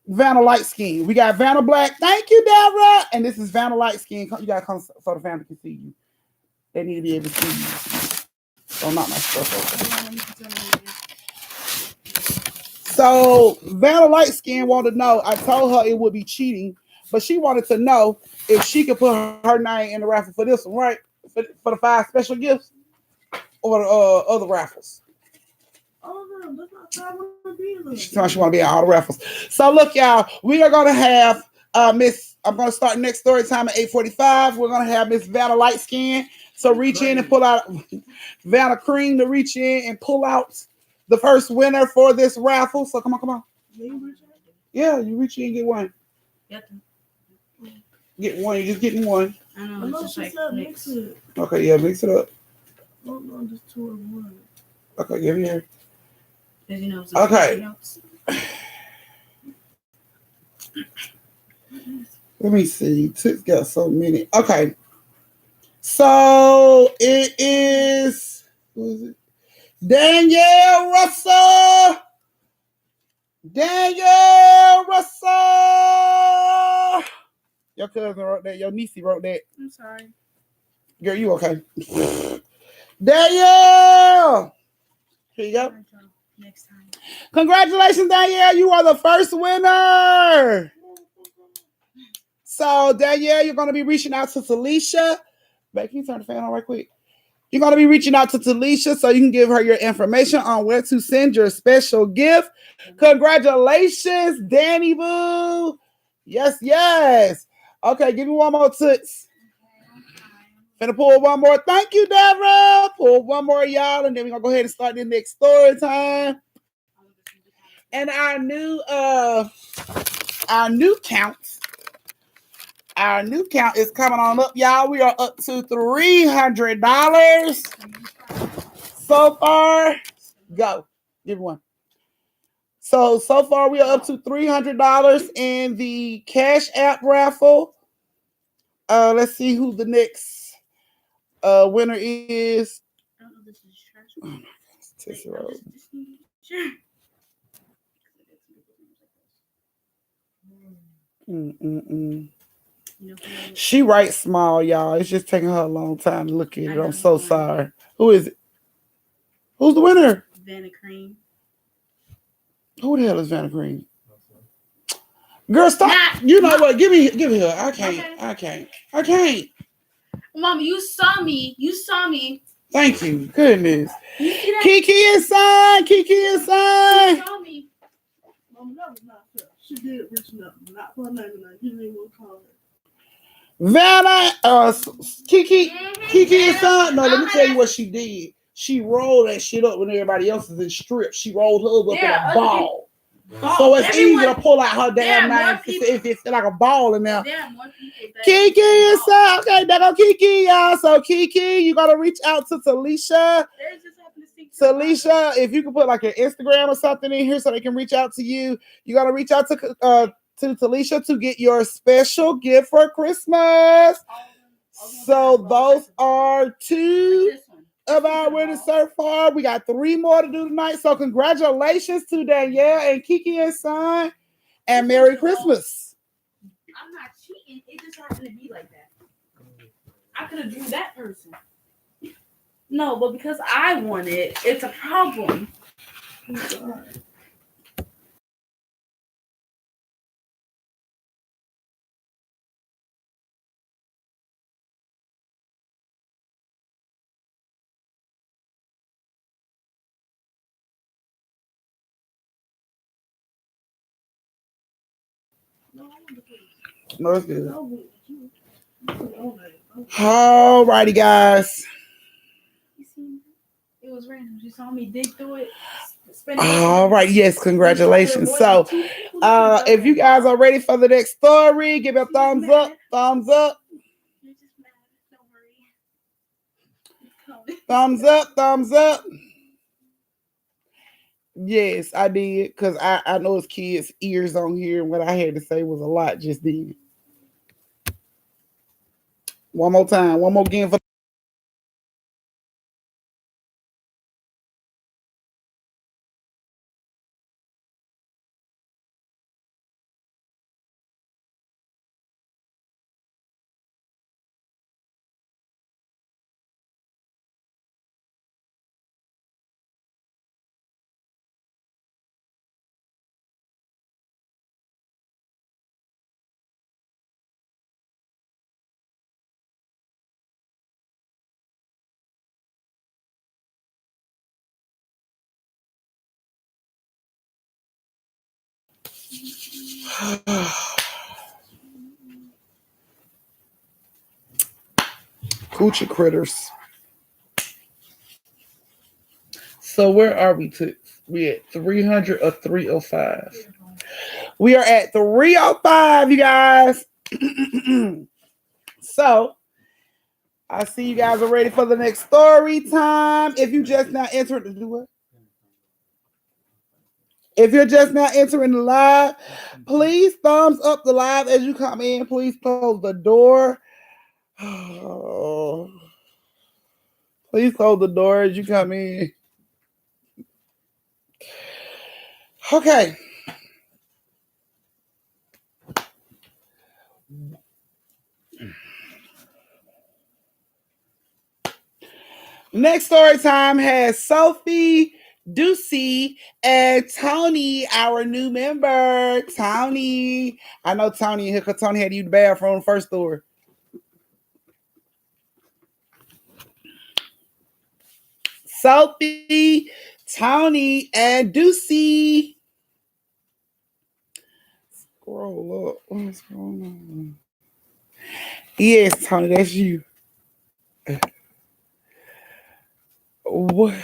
light skin. We got Vanna black. Thank you, Deborah. And this is Vanna light skin. You gotta come so the family can see you. They need to be able to see you. So not my stuff. So Vanna light skin wanted to know. I told her it would be cheating, but she wanted to know if she could put her name in the raffle for this one, right? For the 5 special gifts or the other raffles. She want to be in all the raffles. So look, y'all, we are gonna have Miss. I'm gonna start next story time at 8:45. We're gonna have Miss Vanna light skin. So reach in and pull out Vanna cream to reach in and pull out the first winner for this raffle. So come on. Yeah, you reach in and get one. Get one. You're just getting one. I know. It's just like mix it. Okay, yeah, mix it up. No, just 2 of 1. Okay, give me here. Okay. Let me see. It's got so many. Okay. So it is. Who is it? Danielle Russell. Your cousin wrote that. Your niece wrote that. I'm sorry. Girl, you okay? Danielle. Here you go. Next time. Congratulations, Danielle. You are the first winner. So, Danielle, you're going to be reaching out to Talisha. Becky, can you turn the fan on right quick? You're going to be reaching out to Talisha so you can give her your information on where to send your special gift. Congratulations, Danny Boo. Yes. Okay, give me one more toots. Finna pull one more. Thank you, Deborah. Pull one more, y'all, and then we're going to go ahead and start the next story time. And our new count. Our new count is coming on up, y'all. We are up to $300 so far. Go. Give me one. So far we are up to $300 in the Cash App raffle. Let's see who the next winner is. I don't know if this is trash. Oh my gosh, Sure. She writes small, y'all. It's just taking her a long time to look at it. I'm so sorry. Who is it? Who's the winner? Vanna Cream. Who the hell is Vanna Cream? Girl, stop. You know what? Give me her. I can't. Mama, you saw me. Thank you. Goodness. You see that? Kiki is signed. You saw me. Mama, that was not fair. She did reach out. Not for a name, and I didn't even call her. Vanna, Kiki is signed. No, let me tell you what she did. She rolled that shit up when everybody else is in strips. She rolled hers up in a ball. So it's easy to pull out her damn name if it's like a ball in there. There are more people. Kiki is signed. Okay, there go Kiki, y'all. So Kiki, you gotta reach out to Talisha. Talisha, if you can put like your Instagram or something in here so they can reach out to you. You gotta reach out to Talisha to get your special gift for Christmas. So those are 2 of our winners so far. We got 3 more to do tonight. So congratulations to Danielle and Kiki and Son, and Merry Christmas. I'm not cheating. It just happened to be like that. I could have drew that person. No, but because I won it, it's a problem. No, it's good. Alrighty, guys. It was random. She saw me dig through it. All right, yes, congratulations. So, if you guys are ready for the next story, give it a thumbs up, thumbs up, thumbs up, thumbs up. Yes, I did, because I know it's kids' ears on here, and what I had to say was a lot just then. One more time, one more again for. Coochie critters. So where are we to? We at 300 or 305? We are at 305, you guys. So I see you guys are ready for the next story time. If you just now entering to do it. If you're just now entering the live, please thumbs up the live as you come in. Please close the door. Oh, please close the door as you come in. Okay. Next story time has Sophie, Ducey, and Toni, our new member. Toni. I know Toni here because Toni had to use the bathroom first story. Sophie, Toni, and Ducey. Scroll up. What's going on? Yes, Toni, that's you. What?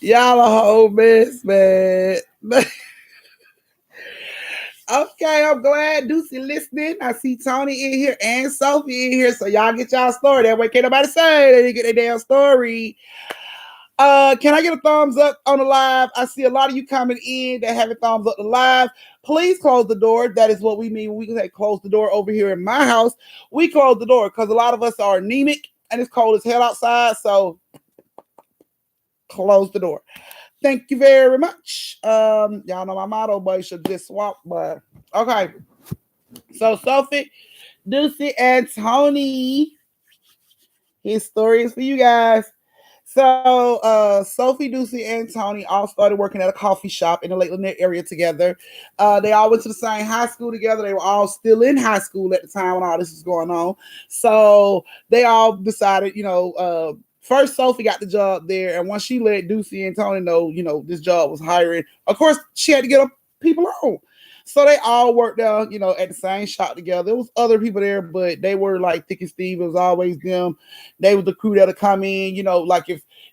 Y'all a whole mess, man. Okay, I'm glad Ducey listening. I see Toni in here and Sophie in here, so y'all get y'all story. That way can't nobody say they didn't get their damn story. Can I get a thumbs up on the live? I see a lot of you coming in that have a thumbs up the live. Please close the door. That is what we mean when we say close the door over here in my house. We close the door because a lot of us are anemic and it's cold as hell outside. So close the door. Thank you very much. Y'all know my motto, but you should just swap. But okay. So Sophie, Ducey, and Toni. His story is for you guys. So Sophie, Ducey, and Toni all started working at a coffee shop in the Lake Lanier area together. They all went to the same high school together. They were all still in high school at the time when all this was going on. So they all decided, first Sophie got the job there, and once she let Ducey and Toni know, this job was hiring, of course she had to get people on. So they all worked there, at the same shop together. There was other people there, but they were like thick and Steve. It was always them. They was the crew that'll come in. Like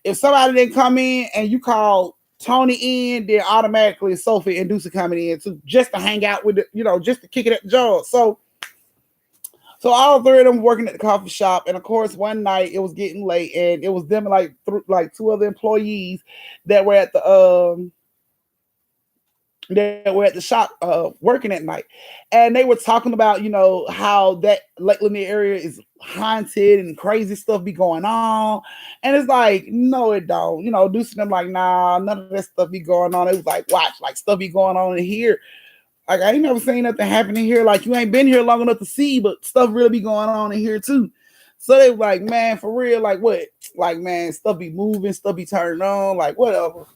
if somebody didn't come in and you call Toni in, then automatically Sophie and Ducey coming in too, just to hang out with just to kick it at the job. So all three of them working at the coffee shop, and of course one night it was getting late, and it was them and like two other employees that were at the that were at the shop working at night, and they were talking about how that Lake Lanier area is haunted and crazy stuff be going on, and it's like no it don't, Ducey them like nah, none of that stuff be going on. It was like watch, like stuff be going on in here. Like I ain't never seen nothing happening here. Like you ain't been here long enough to see, but stuff really be going on in here too. So they were like, man, for real, like what? Like man, stuff be moving, stuff be turning on, like whatever.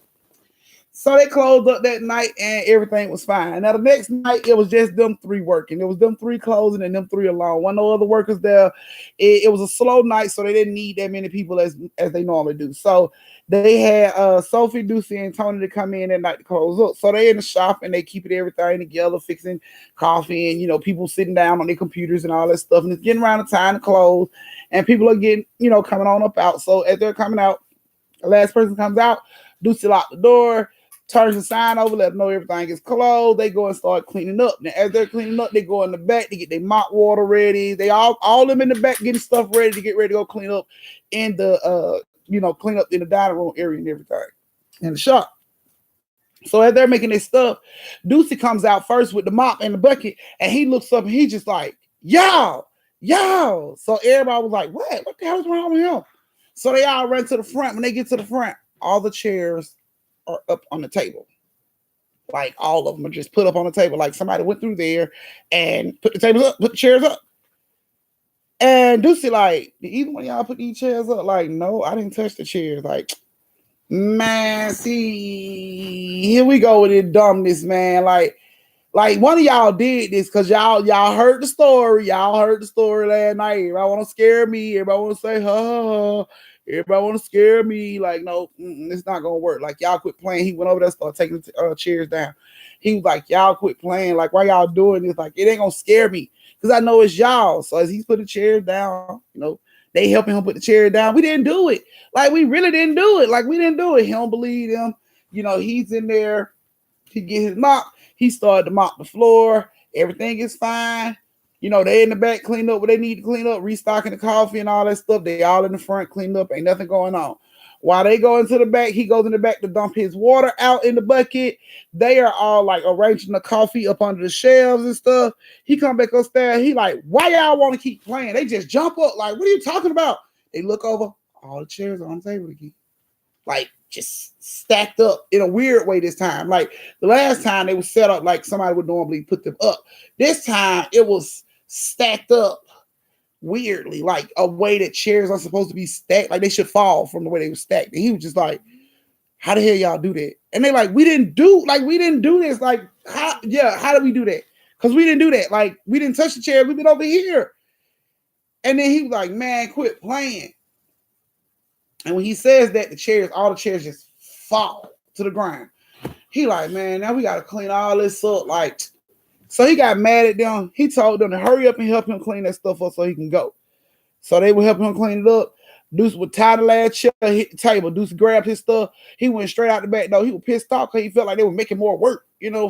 So they closed up that night and everything was fine. Now the next night it was just them three working. It was them three closing and them three alone. One no other workers there. It was a slow night, so they didn't need that many people as they normally do. So they had Sophie, Ducey, and Toni to come in that night to close up. So they in the shop and they keeping everything together, fixing coffee and people sitting down on their computers and all that stuff. And it's getting around the time to close, and people are getting coming on up out. So as they're coming out, the last person comes out. Ducey locked the door, turns the sign over, let them know everything is closed. They go and start cleaning up. Now, as they're cleaning up, they go in the back to get their mop water ready. They all them in the back getting stuff ready to get ready to go clean up in the clean up in the dining room area and everything in the shop. So as they're making their stuff, Ducey comes out first with the mop and the bucket, and he looks up and he's just like, yo. So everybody was like, what the hell is wrong with him? So they all run to the front. When they get to the front, all the chairs are up on the table. Like all of them are just put up on the table. Like somebody went through there and put the tables up, put the chairs up. And Ducey like, did either one of y'all put these chairs up? Like, no, I didn't touch the chairs. Like, man, see, here we go with this dumbness, man. Like one of y'all did this because y'all heard the story. Y'all heard the story last night. Everybody want to scare me. Everybody want to say, ha. Everybody want to scare me. Like, no, it's not going to work. Like, y'all quit playing. He went over there, started taking the chairs down. He was like, y'all quit playing. Like, why y'all doing this? Like, it ain't going to scare me because I know it's y'all. So as he's putting the chairs down, they helping him put the chair down. We didn't do it. Like, we really didn't do it. Like, we didn't do it. He don't believe them. He's in there. He get his mop. He started to mop the floor. Everything is fine. They in the back cleaning up what they need to clean up, restocking the coffee and all that stuff. They all in the front cleaning up. Ain't nothing going on. While they go into the back, he goes in the back to dump his water out in the bucket. They are all like arranging the coffee up under the shelves and stuff. He come back upstairs. He like, why y'all want to keep playing? They just jump up. Like, what are you talking about? They look over. All the chairs are on the table again. Like, just stacked up in a weird way this time. Like, the last time they were set up like somebody would normally put them up. This time, it was stacked up weirdly, like a way that chairs are supposed to be stacked. Like, they should fall from the way they were stacked. And he was just like, how the hell y'all do that? And they like, we didn't do this. Like, how did we do that? Because we didn't do that. Like, we didn't touch the chair. We've been over here. And then he was like, man, quit playing. And when he says that, all the chairs just fall to the ground. He like, man, now we got to clean all this up. Like, so he got mad at them. He told them to hurry up and help him clean that stuff up so he can go. So they would help him clean it up. Deuce would tie the last chair, hit the table. Deuce grabbed his stuff. He went straight out the back door. He was pissed off because he felt like they were making more work,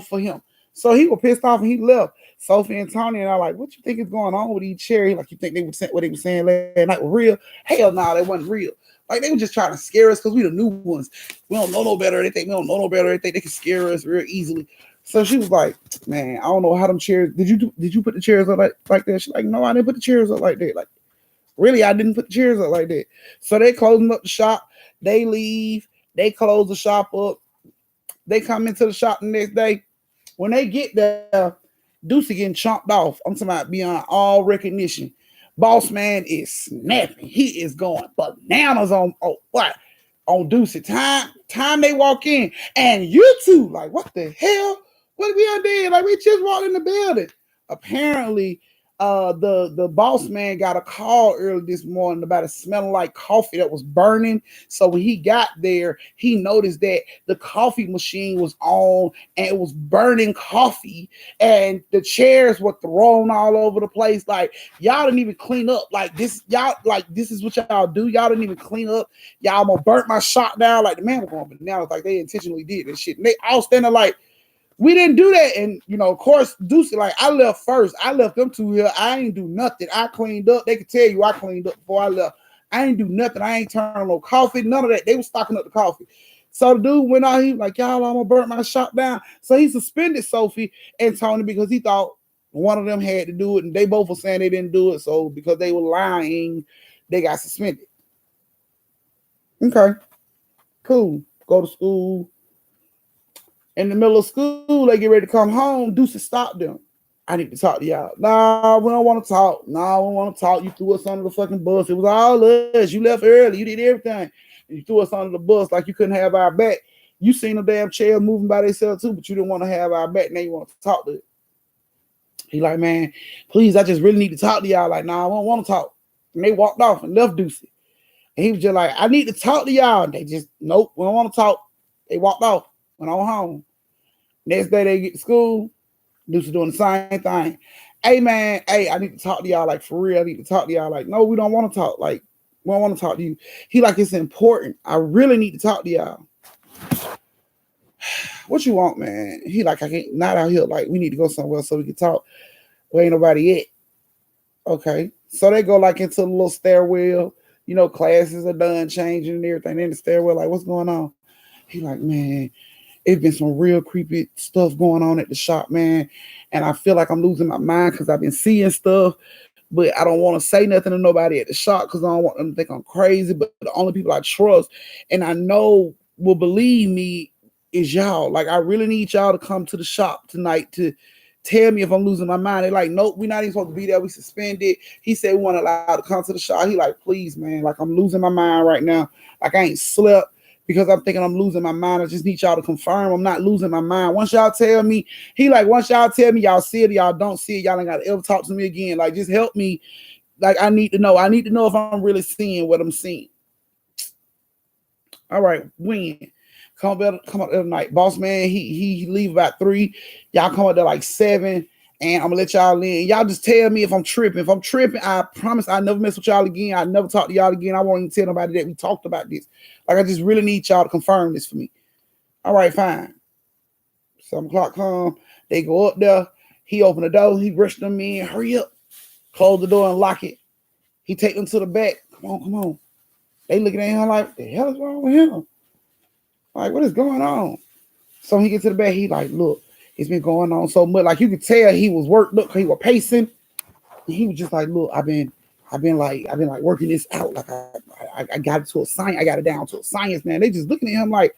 for him. So he was pissed off and he left. Sophie and Toni and I like, what you think is going on with each chair? Like, you think they would say what they were saying last night was real? Hell no, they wasn't real. Like, they were just trying to scare us because we the new ones. We don't know no better. They think we don't know no better. They think they can scare us real easily. So she was like, man, I don't know how them chairs. Did you put the chairs up like that? She's like, no, I didn't put the chairs up like that. Like, really, I didn't put the chairs up like that. So they closing up the shop. They leave. They close the shop up. They come into the shop the next day. When they get there, Ducey getting chomped off. I'm talking about beyond all recognition. Boss man is snapping. He is going bananas on Ducey. Time they walk in, and you two like, what the hell? What we did? Like, we just walked in the building. Apparently, the boss man got a call early this morning about it smelling like coffee that was burning. So when he got there, he noticed that the coffee machine was on and it was burning coffee, and the chairs were thrown all over the place. Like, y'all didn't even clean up. Like, this is what y'all do. Y'all didn't even clean up. Y'all gonna burnt my shop down. Like, the man was going bananas. Like, they intentionally did this shit. And they all standing like, we didn't do that. And, of course, Ducey, like, I left first. I left them two here. I ain't do nothing. I cleaned up. They could tell you I cleaned up before I left. I ain't do nothing. I ain't turned no coffee, none of that. They were stocking up the coffee. So the dude went out. He was like, y'all, I'm going to burn my shop down. So he suspended Sophie and Toni because he thought one of them had to do it. And they both were saying they didn't do it. So because they were lying, they got suspended. Okay, cool. Go to school. In the middle of school, they get ready to come home. Ducey stopped them. I need to talk to y'all. Nah, we don't want to talk. Nah, we don't want to talk. You threw us under the fucking bus. It was all us. You left early. You did everything. And you threw us under the bus like you couldn't have our back. You seen the damn chair moving by themselves too, but you didn't want to have our back. Now you want to talk to it. He like, man, please, I just really need to talk to y'all. Like, nah, I don't want to talk. And they walked off and left Ducey. And he was just like, I need to talk to y'all. And they just, nope, we don't want to talk. They walked off, went on home. Next day they get to school, Ducey doing the same thing. Hey, man, hey, I need to talk to y'all. Like, for real, I need to talk to y'all. Like, no, we don't want to talk. Like, we don't want to talk to you. He like, it's important. I really need to talk to y'all. What you want, man? He like, I can't, not out here. Like, we need to go somewhere so we can talk. Where ain't nobody at. Okay. So they go like into the little stairwell. You know, classes are done, changing and everything. In the stairwell, like, what's going on? He like, man, it's been some real creepy stuff going on at the shop, man. And I feel like I'm losing my mind because I've been seeing stuff, but I don't want to say nothing to nobody at the shop because I don't want them to think I'm crazy. But the only people I trust and I know will believe me is y'all. Like, I really need y'all to come to the shop tonight to tell me if I'm losing my mind. They're like, nope, we're not even supposed to be there. We suspended. He said we weren't allowed to come to the shop. He like, please, man, like I'm losing my mind right now. Like I ain't slept because I'm thinking I'm losing my mind. I just need y'all to confirm I'm not losing my mind. Once y'all tell me, he like, once y'all tell me y'all see it, y'all don't see it, y'all ain't got to ever talk to me again. Like, just help me. Like, I need to know. I need to know if I'm really seeing what I'm seeing. All right, when? Come up there night. Boss man, he leave about 3. Y'all come up there like 7. And I'm gonna let y'all in. Y'all just tell me if I'm tripping. If I'm tripping, I promise I'll never mess with y'all again. I'll never talk to y'all again. I won't even tell nobody that we talked about this. Like, I just really need y'all to confirm this for me. All right, fine. 7 o'clock come. They go up there. He open the door. He rushed them in. Hurry up. Close the door and lock it. He take them to the back. Come on. They looking at him like, the hell is wrong with him? Like, what is going on? So he gets to the back. He like, look, it's been going on so much. Like, you could tell he was worked up. He was pacing. And he was just like, look, I've been working this out. Like, I got it to a science. I got it down to a science, man. They just looking at him like,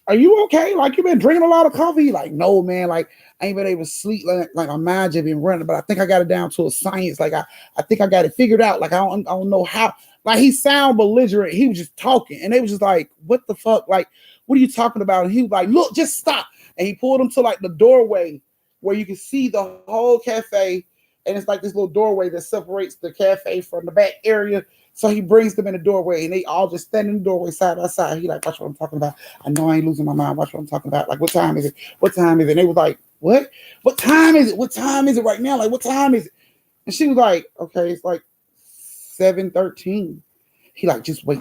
are you okay? Like, you been drinking a lot of coffee? He like, no, man. Like, I ain't been able to sleep. Like my mind just been running, but I think I got it down to a science. Like, I think I got it figured out. Like, I don't know how. Like, he sound belligerent. He was just talking. And they was just like, what the fuck? Like, what are you talking about? And he was like, look, just stop. And he pulled him to like the doorway where you can see the whole cafe. And it's like this little doorway that separates the cafe from the back area. So he brings them in the doorway and they all just stand in the doorway side by side. He like, watch what I'm talking about. I know I ain't losing my mind. Watch what I'm talking about. Like, what time is it? What time is it? And they was like, what? What time is it? What time is it right now? Like, what time is it? And she was like, okay, it's like 7:13. He like, just wait,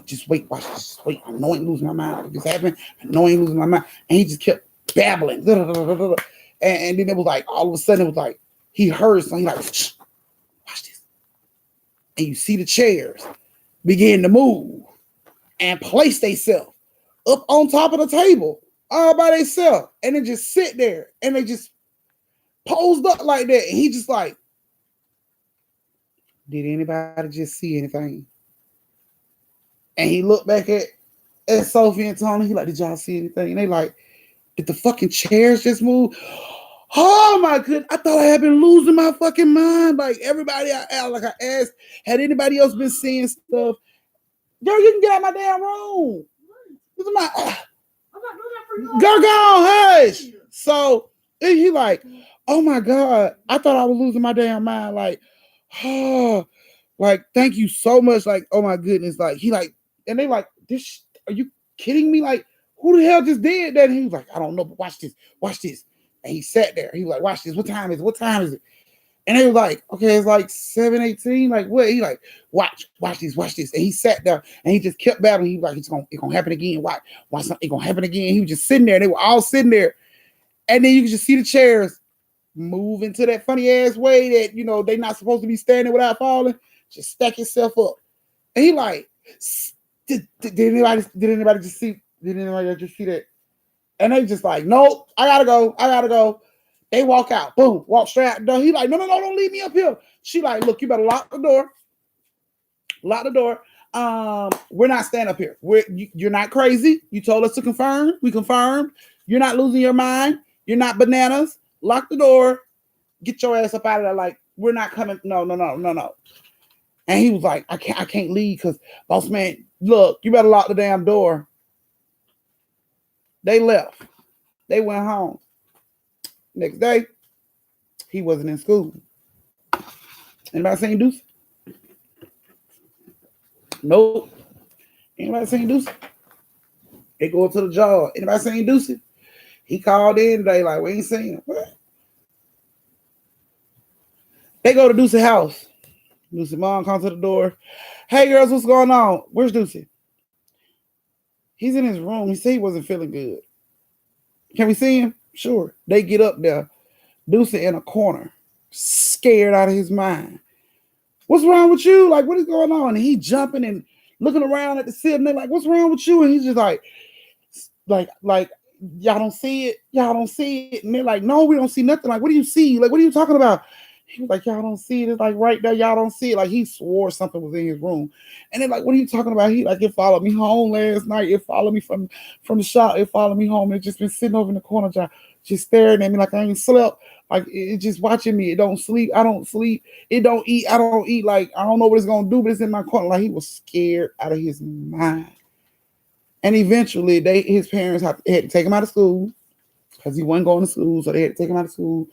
watch, just wait. I know I ain't losing my mind. Like, this happened. I know I ain't losing my mind. And he just kept babbling. And then it was like, all of a sudden, it was like, he heard something. He like, shh, watch this. And you see the chairs begin to move and place themselves up on top of the table all by themselves. And they just sit there and they just posed up like that. And he just like, did anybody just see anything? And he looked back at Sophie and Toni. He like, did y'all see anything? And they like, did the fucking chairs just move? Oh my goodness. I thought I had been losing my fucking mind. Like, everybody I asked, had anybody else been seeing stuff? Girl, you can get out of my damn room. This is my I'm not doing that for you. Go, hush. So he like, oh my God, I thought I was losing my damn mind. Like, oh, like, thank you so much. Like, oh my goodness. Like, he like, and they like, this, are you kidding me? Like, who the hell just did that? And he was like, I don't know, but watch this. And he sat there. He was like, watch this. What time is it? And they was like, okay, it's like 7:18. Like, what? He like, watch this. And he sat there and he just kept babbling. He was like, it's gonna happen again. Watch something, it's gonna happen again. He was just sitting there. They were all sitting there. And then you could just see the chairs move into that funny ass way that, you know, they not supposed to be standing without falling. Just stack yourself up. And he like, did anybody just see that? And they just like, nope, I gotta go. They walk out, boom, walk straight out the door. He like, no, don't leave me up here. She like, look, you better lock the door. We're not staying up here. You're not crazy. You told us to confirm. We confirmed. You're not losing your mind. You're not bananas. Lock the door. Get your ass up out of there. Like, we're not coming. No. And he was like, I can't leave because boss man, look, you better lock the damn door. They left. They went home. Next day, he wasn't in school. Anybody seen Ducey? Nope. Anybody seen Ducey? They go up to the job. Anybody seen Ducey? He called in today like, we ain't seen him. What? They go to Ducey's house. Ducey's mom comes to the door. Hey, girls, what's going on? Where's Ducey? He's in his room. He said he wasn't feeling good. Can we see him? Sure. They get up there. Ducey in a corner, scared out of his mind. What's wrong with you? Like, what is going on? And he jumping and looking around at the ceiling. They're like, what's wrong with you? And he's just like, y'all don't see it. Y'all don't see it. And they're like, no, we don't see nothing. Like, what do you see? Like, what are you talking about? He was like, y'all don't see it. It's like right there. Y'all don't see it. Like he swore something was in his room. And they're like, what are you talking about? He like, it followed me home last night. It followed me from the shop. It followed me home. It's just been sitting over in the corner, just staring at me like I ain't slept. Like it's just watching me. It don't sleep. I don't sleep. It don't eat. I don't eat. Like I don't know what it's gonna do, but it's in my corner. Like he was scared out of his mind. And eventually, his parents had to take him out of school because he wasn't going to school, so they had to take him out of school.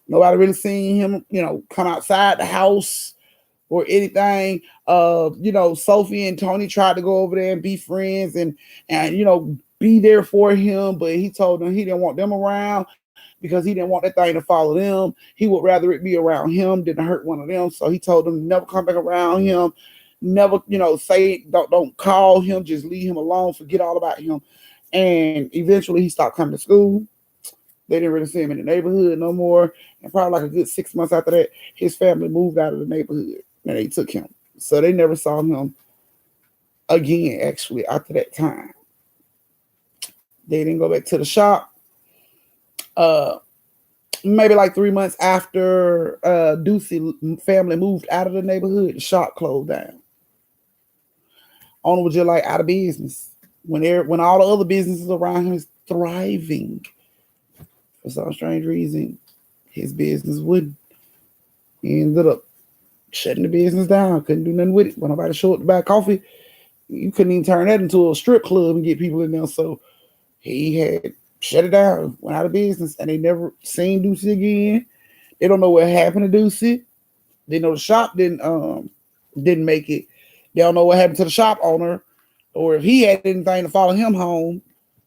Nobody really seen him, come outside the house or anything. Sophie and Toni tried to go over there and be friends and be there for him, but he told them he didn't want them around because he didn't want that thing to follow them. He would rather it be around him than to hurt one of them. So he told them never come back around him. Never, say don't call him, just leave him alone, forget all about him. And eventually he stopped coming to school. They didn't really see him in the neighborhood no more. And probably like a good 6 months after that, his family moved out of the neighborhood and they took him. So they never saw him again, actually, after that time. They didn't go back to the shop. Maybe like 3 months after Ducey family moved out of the neighborhood, the shop closed down. Owner was just like out of business. When all the other businesses around him is thriving. For some strange reason, his business wouldn't. He ended up shutting the business down. Couldn't do nothing with it. When nobody showed up to buy coffee, you couldn't even turn that into a strip club and get people in there. So he had shut it down, went out of business, and they never seen Ducey again. They don't know what happened to Ducey. They know the shop didn't make it. They don't know what happened to the shop owner, or if he had anything to follow him home.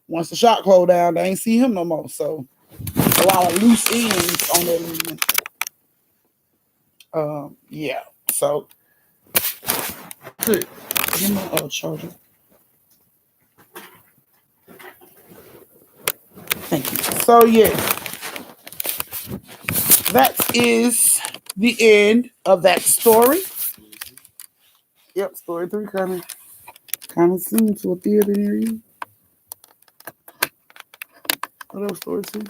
Once the shop closed down, they ain't see him no more. So a lot of loose ends on that. Yeah. So good. Give me my charger. Thank you. So yeah, that is the end of that story. Yep, story 3 coming soon to a theater near you. What else, story 2?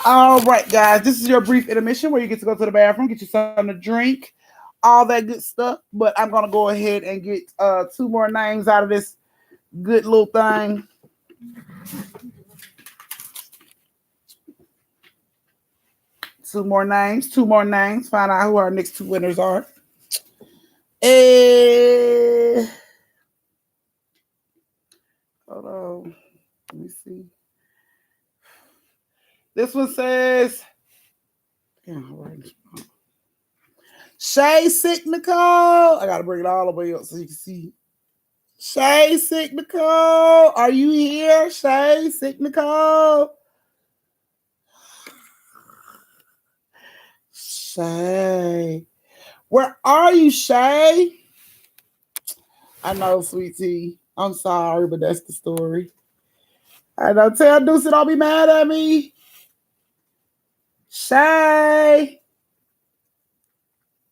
All right, guys, this is your brief intermission where you get to go to the bathroom, get you something to drink, all that good stuff. But I'm gonna go ahead and get 2 more names out of this good little thing. Two more names. Find out who our next 2 winners are. Hold on. Let me see. This one says, Shay Sick Nicole. I gotta bring it all the way up so you can see. Shay Sick Nicole. Are you here? Shay Sick Nicole. Shay. Where are you, Shay? I know, sweetie. I'm sorry, but that's the story. I know. Tell Ducey don't be mad at me. Shay.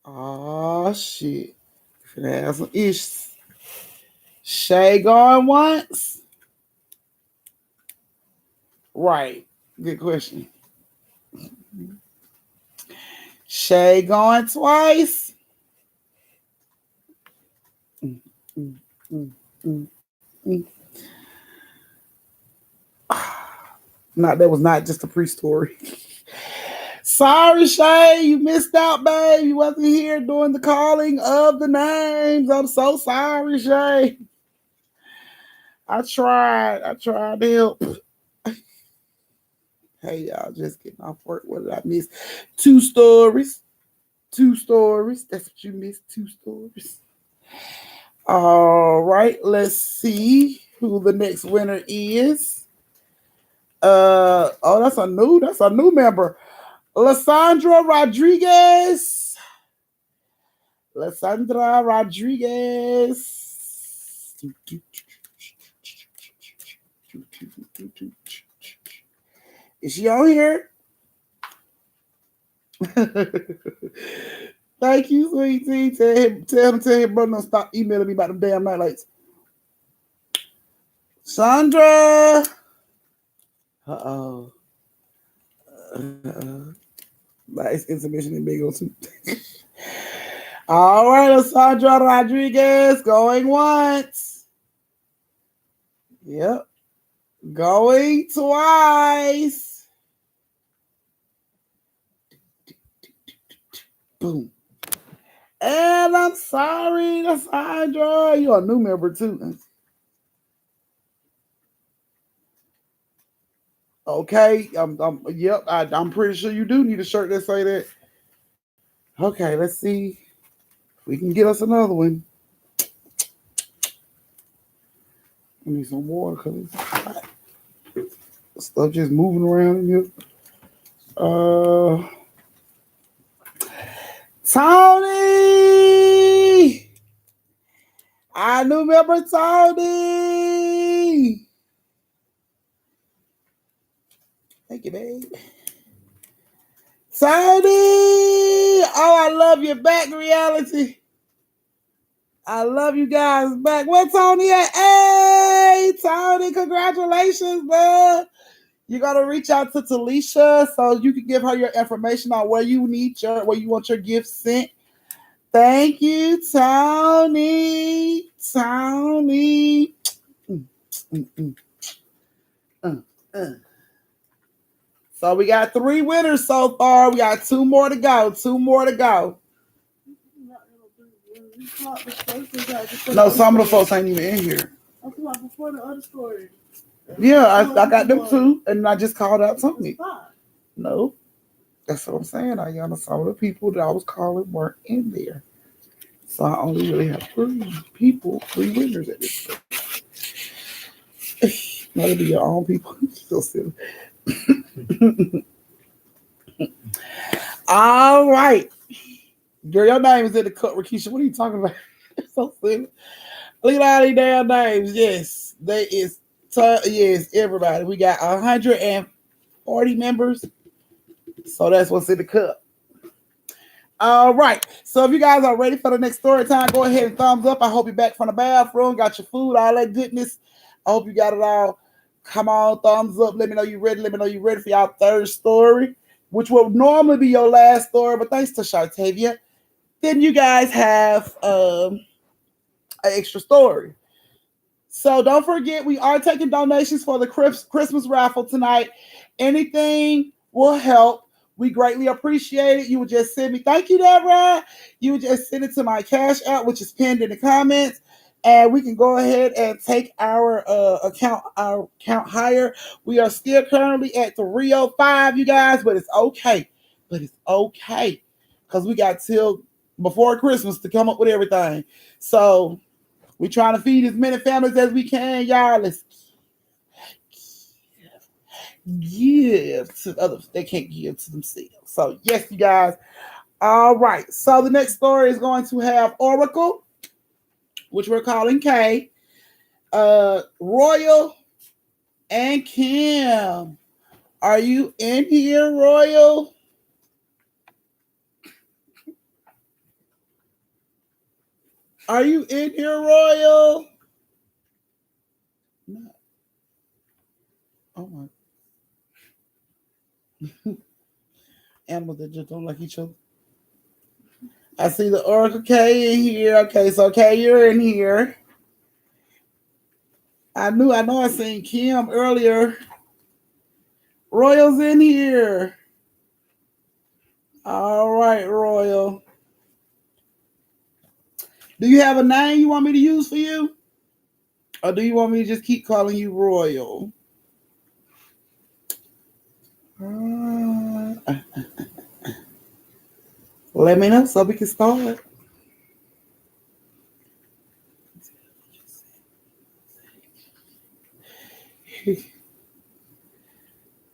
Oh, shit. Finna have some issues. Shay going once? Right. Good question. Shay going twice? No, that was not just a pre-story. Sorry, Shay, you missed out, babe. You wasn't here doing the calling of the names. I'm so sorry, Shay. I tried to help. Hey y'all, just getting off work. What did I miss? 2 stories. 2 stories. That's what you missed. 2 stories. All right, let's see who the next winner is. Oh, that's a new member. Lysandra Rodriguez. Lysandra Rodriguez. Is she on here? Thank you, sweetie. Tell him, brother, don't stop emailing me about them damn nightlights. Sandra. Uh-oh. Nice intermission in Big O too. All right, Sandra Rodriguez going once. Yep. Going twice. Boom. And I'm sorry, Sandra. You're a new member too. Okay. Yep. I'm pretty sure you do need a shirt that say that. Okay, let's see. We can get us another one. I need some water because it's hot. Stuff just moving around in here. Toni! I new member Toni! Thank you, babe. Toni! Oh, I love you back, reality. I love you guys back. Where Toni at? Hey, Toni, congratulations, bud. You gotta reach out to Talisha so you can give her your information on where you want your gift sent. Thank you, Toni. Toni. So we got 3 winners so far. We got 2 more to go. 2 more to go. No, some of the folks ain't even in here. Before the other story. Yeah, I got them too, and I just called out Toni. No, that's what I'm saying. Some of the people that I was calling weren't in there. So I only really have 3 people, 3 winners at this point. That'll be your own people. So silly. All right. Girl, your name is in the cut, Rakisha. What are you talking about? It's so silly. Look at all these damn names. Yes, yes, everybody. We got 140 members. So that's what's in the cup. All right. So if you guys are ready for the next story time, go ahead and thumbs up. I hope you're back from the bathroom, got your food, all that goodness. I hope you got it all. Come on, thumbs up. Let me know you're ready. Let me know you're ready for y'all third story, which will normally be your last story, but thanks to Shertavia, then you guys have an extra story. So don't forget, we are taking donations for the Christmas raffle tonight. Anything will help. We greatly appreciate it. You would just send me, thank you, Deborah. You would just send it to my cash app, which is pinned in the comments, and we can go ahead and take our account higher. We are still currently at 305, you guys, but it's okay. Because we got till before Christmas to come up with everything. So we're trying to feed as many families as we can, y'all. Let's give to others. They can't give to themselves. So, yes, you guys. All right. So, the next story is going to have Oracle, which we're calling K, Royal, and Kim. Are you in here, Royal? Are you in here, Royal? No. Oh, my. Animals that just don't like each other. I see the Oracle K in here. Okay, so K, you're in here. I know I seen Kim earlier. Royal's in here. All right, Royal. Do you have a name you want me to use for you? Or do you want me to just keep calling you Royal? Uh, Let me know so we can start.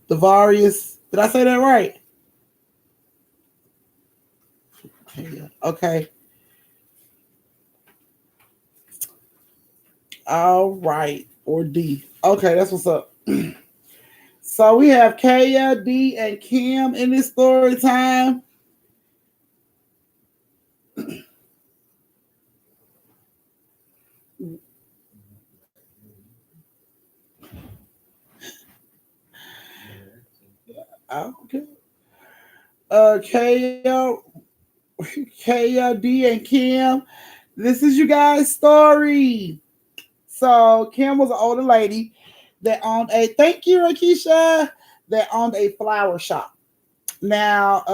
Devarius, did I say that right? Okay. All right. Or D. Okay, that's what's up. So we have Kaya, D, and Kim in this story time. Okay. Kaya, Kaya, D, and Kim. This is you guys' story. So Kim was an older lady that owned a thank you, Rakisha, that owned a flower shop. Now,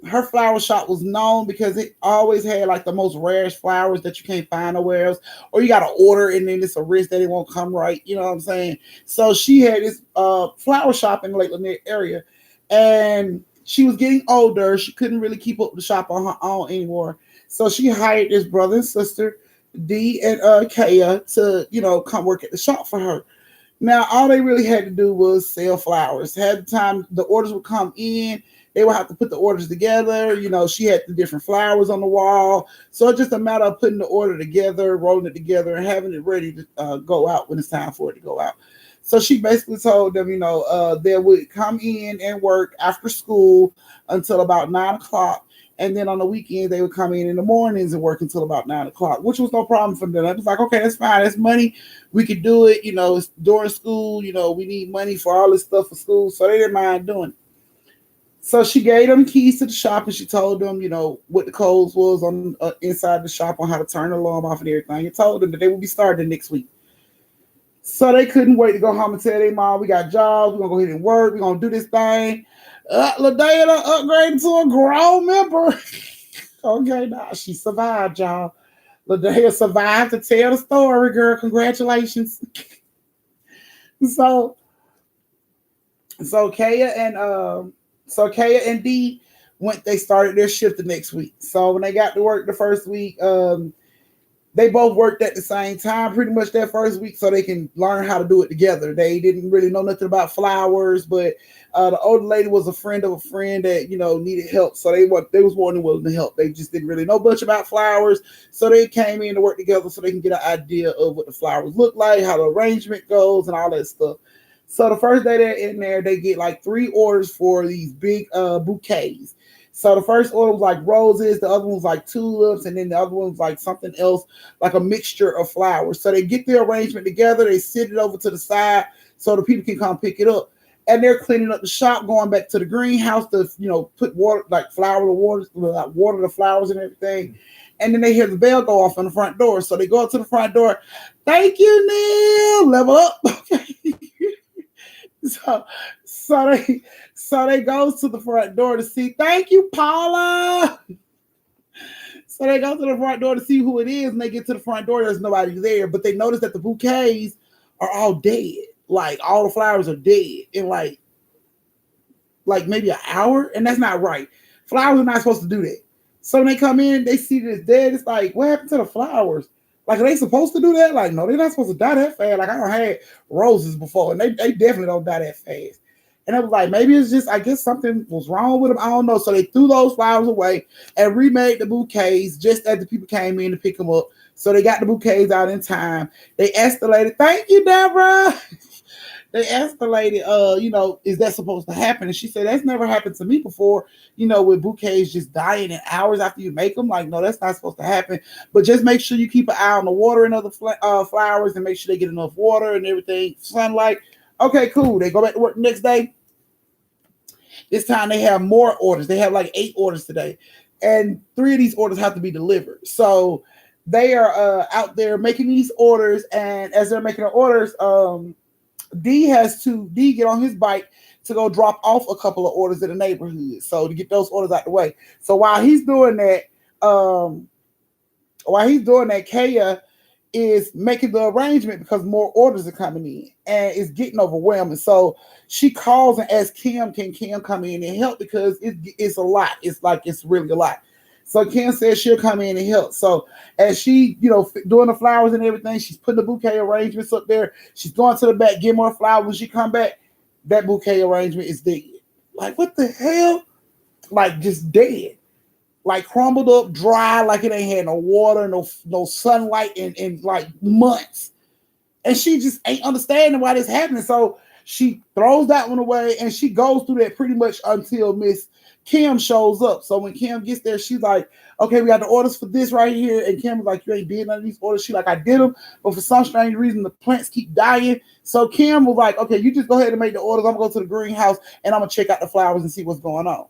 her flower shop was known because it always had like the most rarest flowers that you can't find nowhere else, or you got to order and then it's a risk that it won't come right. You know what I'm saying? So she had this flower shop in the Lake Lanier area, and she was getting older. She couldn't really keep up the shop on her own anymore. So she hired this brother and sister, D and Kaya, to come work at the shop for her. Now, all they really had to do was sell flowers. Had the time the orders would come in, they would have to put the orders together. She had the different flowers on the wall. So it's just a matter of putting the order together, rolling it together, and having it ready to go out when it's time for it to go out. So she basically told them, they would come in and work after school until about 9 o'clock. And then on the weekends, they would come in the mornings and work until about 9 o'clock, which was no problem for them. I was like, okay, that's fine. That's money. We could do it. It's during school. We need money for all this stuff for school. So they didn't mind doing it. So she gave them keys to the shop and she told them, what the codes was on inside the shop on how to turn the alarm off and everything. And told them that they would be starting next week. So they couldn't wait to go home and tell their mom, we got jobs. We're going to go ahead and work. We're going to do this thing. Ladea upgraded to a grown member. Okay, now she survived, y'all. Ladea survived to tell the story, girl. Congratulations. So Kaya and D they started their shift the next week. So when they got to work the first week, they both worked at the same time pretty much that first week so they can learn how to do it together. They didn't really know nothing about flowers, but the older lady was a friend of a friend that, needed help. So they was more than willing to help. They just didn't really know much about flowers. So they came in to work together so they can get an idea of what the flowers look like, how the arrangement goes and all that stuff. So the first day they're in there, they get like 3 orders for these big bouquets. So the first order was like roses, the other one was like tulips, and then the other one was like something else, like a mixture of flowers. So they get the arrangement together, they sit it over to the side so the people can come pick it up. And they're cleaning up the shop, going back to the greenhouse to, put water, like water the flowers and everything. And then they hear the bell go off on the front door. So they go up to the front door. Thank you, Neil. Level up. Okay. So they goes to the front door to see. Thank you, Paula. So they go to the front door to see who it is, and they get to the front door. There's nobody there, but they notice that the bouquets are all dead. Like all the flowers are dead in like maybe an hour, and that's not right. Flowers are not supposed to do that. So when they come in, they see that it's dead. It's like, what happened to the flowers? Like, are they supposed to do that? Like, no, they're not supposed to die that fast. Like, I don't had roses before, and they definitely don't die that fast. And I was like, maybe it's just, I guess something was wrong with them. I don't know. So they threw those flowers away and remade the bouquets just as the people came in to pick them up. So they got the bouquets out in time. They asked the lady, thank you, Deborah. They asked the lady, is that supposed to happen? And she said, that's never happened to me before, with bouquets just dying in hours after you make them. Like, no, that's not supposed to happen. But just make sure you keep an eye on the water and other flowers and make sure they get enough water and everything, sunlight. Okay, cool. They go back to work the next day. This time they have more orders. They have like 8 orders today. And 3 of these orders have to be delivered. So they are out there making these orders. And as they're making the orders, D get on his bike to go drop off a couple of orders in the neighborhood. So to get those orders out the way. So while he's doing that, Kaya is making the arrangement because more orders are coming in and it's getting overwhelming. So she calls and asks Kim, can Kim come in and help because it's a lot. It's really a lot. So Kim says she'll come in and help. So as she, doing the flowers and everything, she's putting the bouquet arrangements up there. She's going to the back, get more flowers. When she come back, that bouquet arrangement is dead. Like, what the hell? Like, just dead. Like, crumbled up, dry, like it ain't had no water, no sunlight in like months. And she just ain't understanding why this happening. So she throws that one away and she goes through that pretty much until Miss Kim shows up. So when Kim gets there, she's like, okay, we got the orders for this right here. And Kim was like, you ain't did none of these orders. She like, I did them, but for some strange reason, the plants keep dying. So Kim was like, okay, you just go ahead and make the orders. I'm going to go to the greenhouse and I'm going to check out the flowers and see what's going on.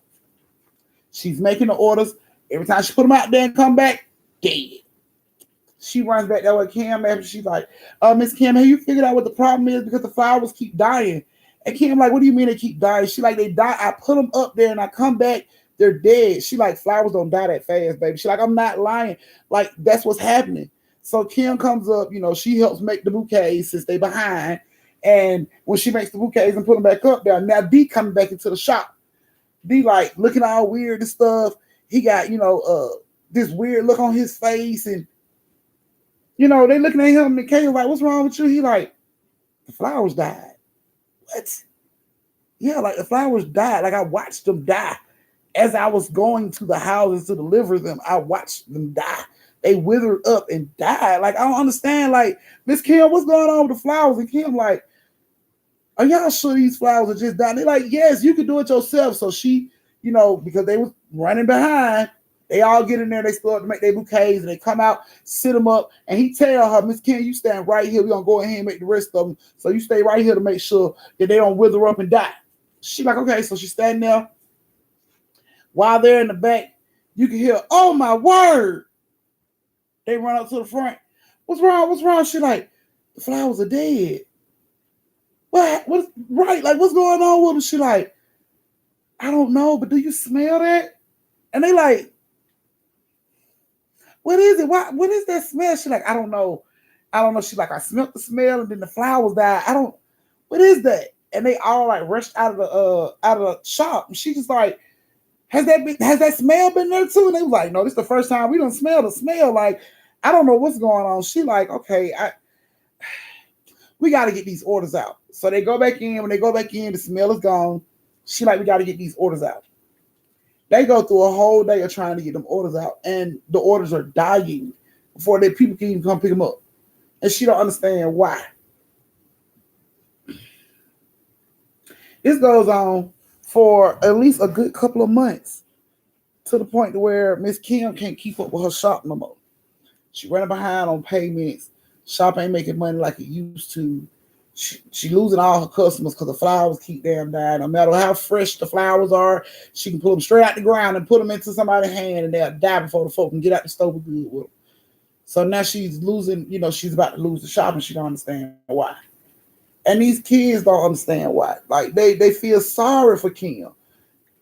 She's making the orders. Every time she put them out there and come back, dead. She runs back there with Kim after she's like, Miss Kim, have you figured out what the problem is? Because the flowers keep dying. And Kim like, what do you mean they keep dying? She like, they die. I put them up there and I come back, they're dead. She like, flowers don't die that fast, baby. She like, I'm not lying. Like, that's what's happening. So Kim comes up, she helps make the bouquets since they behind. And when she makes the bouquets and put them back up there, now D coming back into the shop. D like looking all weird and stuff. He got, this weird look on his face and they looking at him and Kay like, what's wrong with you? He like, the flowers died. What? Yeah, like the flowers died. Like I watched them die. As I was going to the houses to deliver them, I watched them die. They withered up and died. Like, I don't understand. Like, Miss Kim, what's going on with the flowers? And Kim like, are y'all sure these flowers are just dying? They're like, yes, you can do it yourself. So she, because they was running behind, they all get in there, they start to make their bouquets, and they come out, sit them up, and he tell her, Miss Kim, you stand right here. We're going to go ahead and make the rest of them. So you stay right here to make sure that they don't wither up and die. She like, okay. So she's standing there. While they're in the back, you can hear, oh, my word. They run up to the front. What's wrong? What's wrong? She like, the flowers are dead. What? What's right? Like, what's going on with them? She like, I don't know, but do you smell that? And they like, what is it? What is that smell? She like, I don't know. She like, I smelled the smell and then the flowers died. What is that? And they all like rushed out of the shop. And she just like, has that smell been there too? And they was like, no, this is the first time we don't smell the smell. Like, I don't know what's going on. She like, okay, we got to get these orders out. So they go back in. When they go back in, the smell is gone. She like, we got to get these orders out. They go through a whole day of trying to get them orders out, and the orders are dying before people can even come pick them up. And she don't understand why. This goes on for at least a good couple of months to the point where Miss Kim can't keep up with her shop no more. She running behind on payments. Shop ain't making money like it used to. She losing all her customers because the flowers keep damn dying. No matter how fresh the flowers are, she can pull them straight out the ground and put them into somebody's hand and they'll die before the folk can get out the store with good with them. So now she's losing, she's about to lose the shop and she don't understand why. And these kids don't understand why. Like they feel sorry for Kim.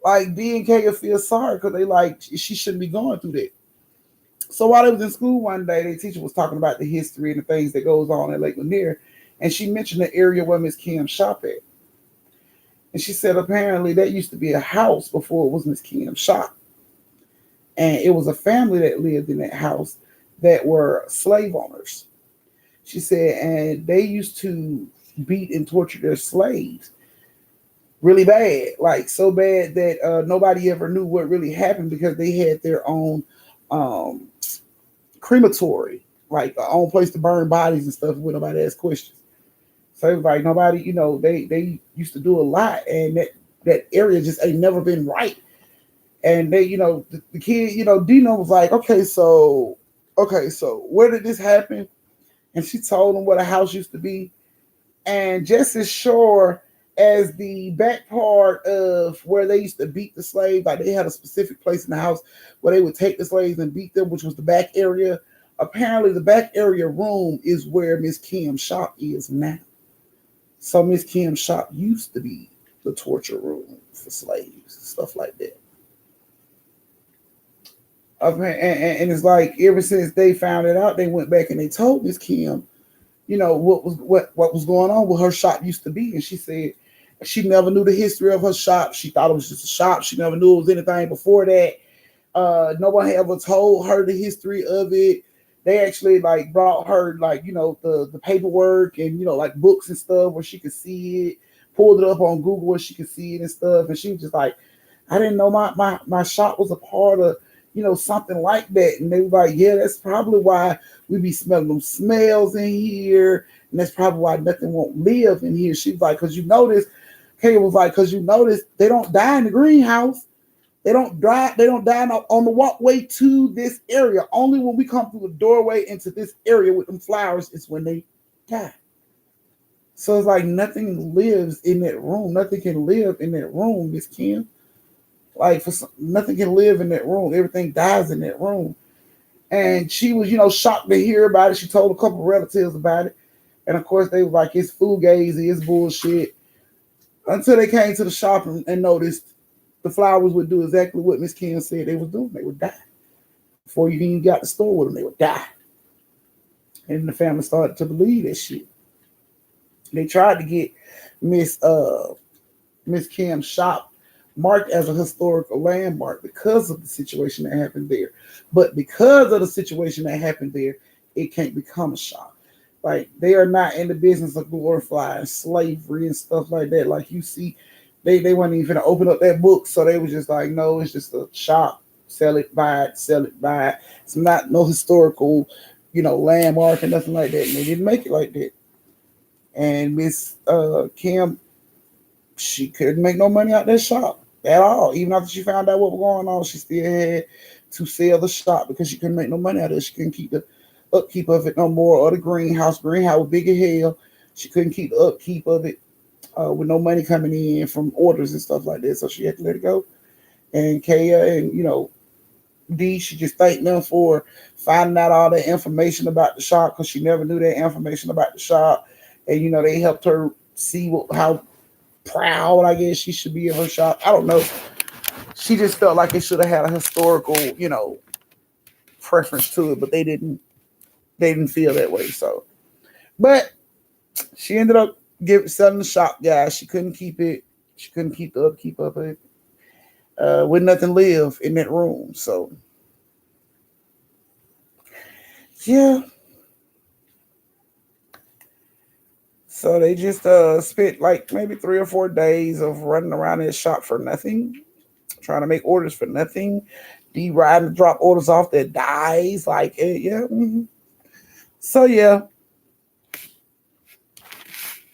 Like D and K feel sorry because they like she shouldn't be going through that. So while they was in school one day, their teacher was talking about the history and the things that goes on at Lake Lanier. And she mentioned the area where Miss Kim shop at. And she said apparently that used to be a house before it was Miss Kim's shop. And it was a family that lived in that house that were slave owners. She said, and they used to beat and torture their slaves really bad. Like so bad that nobody ever knew what really happened because they had their own crematory, like their own place to burn bodies and stuff when nobody asked questions. So it was like nobody, they used to do a lot, and that area just ain't never been right. And they, the kid, Dino was like, okay, so where did this happen? And she told him what a house used to be. And just as sure as the back part of where they used to beat the slaves, like they had a specific place in the house where they would take the slaves and beat them, which was the back area. Apparently the back area room is where Miss Kim's shop is now. So Miss Kim's shop used to be the torture room for slaves, stuff like that. And it's like ever since they found it out, they went back and they told Miss Kim, what was going on with her shop used to be, and she said she never knew the history of her shop. She thought it was just a shop. She never knew it was anything before that. Nobody ever told her the history of it. They actually like brought her like the paperwork and like books and stuff where she could see it. Pulled it up on Google where she could see it and stuff. And she was just like, I didn't know my shop was a part of something like that. And they were like, yeah, that's probably why we be smelling them smells in here, and that's probably why nothing won't live in here. She was like, because you notice, Kay was like, because you notice they don't die in the greenhouse. They don't die. They don't die on the walkway to this area. Only when we come through the doorway into this area with them flowers is when they die. So it's like nothing lives in that room. Nothing can live in that room, Miss Kim. Like nothing can live in that room. Everything dies in that room. And she was, shocked to hear about it. She told a couple of relatives about it, and of course they were like, "It's fugazi, it's bullshit." Until they came to the shop and noticed the flowers would do exactly what Miss Kim said they was doing. They would die before you even got to the store with them. They would die, and the family started to believe that shit. They tried to get Miss Kim's shop marked as a historical landmark because of the situation that happened there. But because of the situation that happened there, it can't become a shop. Like they are not in the business of glorifying slavery and stuff like that. Like you see, they weren't even gonna open up that book, so they was just like, no, it's just a shop. Sell it, buy it, sell it, buy it. It's not no historical, landmark and nothing like that. And they didn't make it like that. And Miss Kim, she couldn't make no money out that shop at all. Even after she found out what was going on, she still had to sell the shop because she couldn't make no money out of it. She couldn't keep the upkeep of it no more, or the greenhouse. Greenhouse was big as hell. She couldn't keep the upkeep of it with no money coming in from orders and stuff like that. So she had to let it go. And Kaya and D, she just thanked them for finding out all that information about the shop because she never knew that information about the shop. And they helped her see how proud, I guess, she should be of her shop. I don't know. She just felt like it should have had a historical, preference to it, but they didn't. They didn't feel that way. So, but she ended up selling the shop, guys. She couldn't keep it. She couldn't keep the upkeep of it. With nothing live in that room. So, yeah. So they just spent like maybe 3 or 4 days of running around that shop for nothing, trying to make orders for nothing. D riding to drop orders off that dies. Like, yeah. Mm-hmm. So, yeah.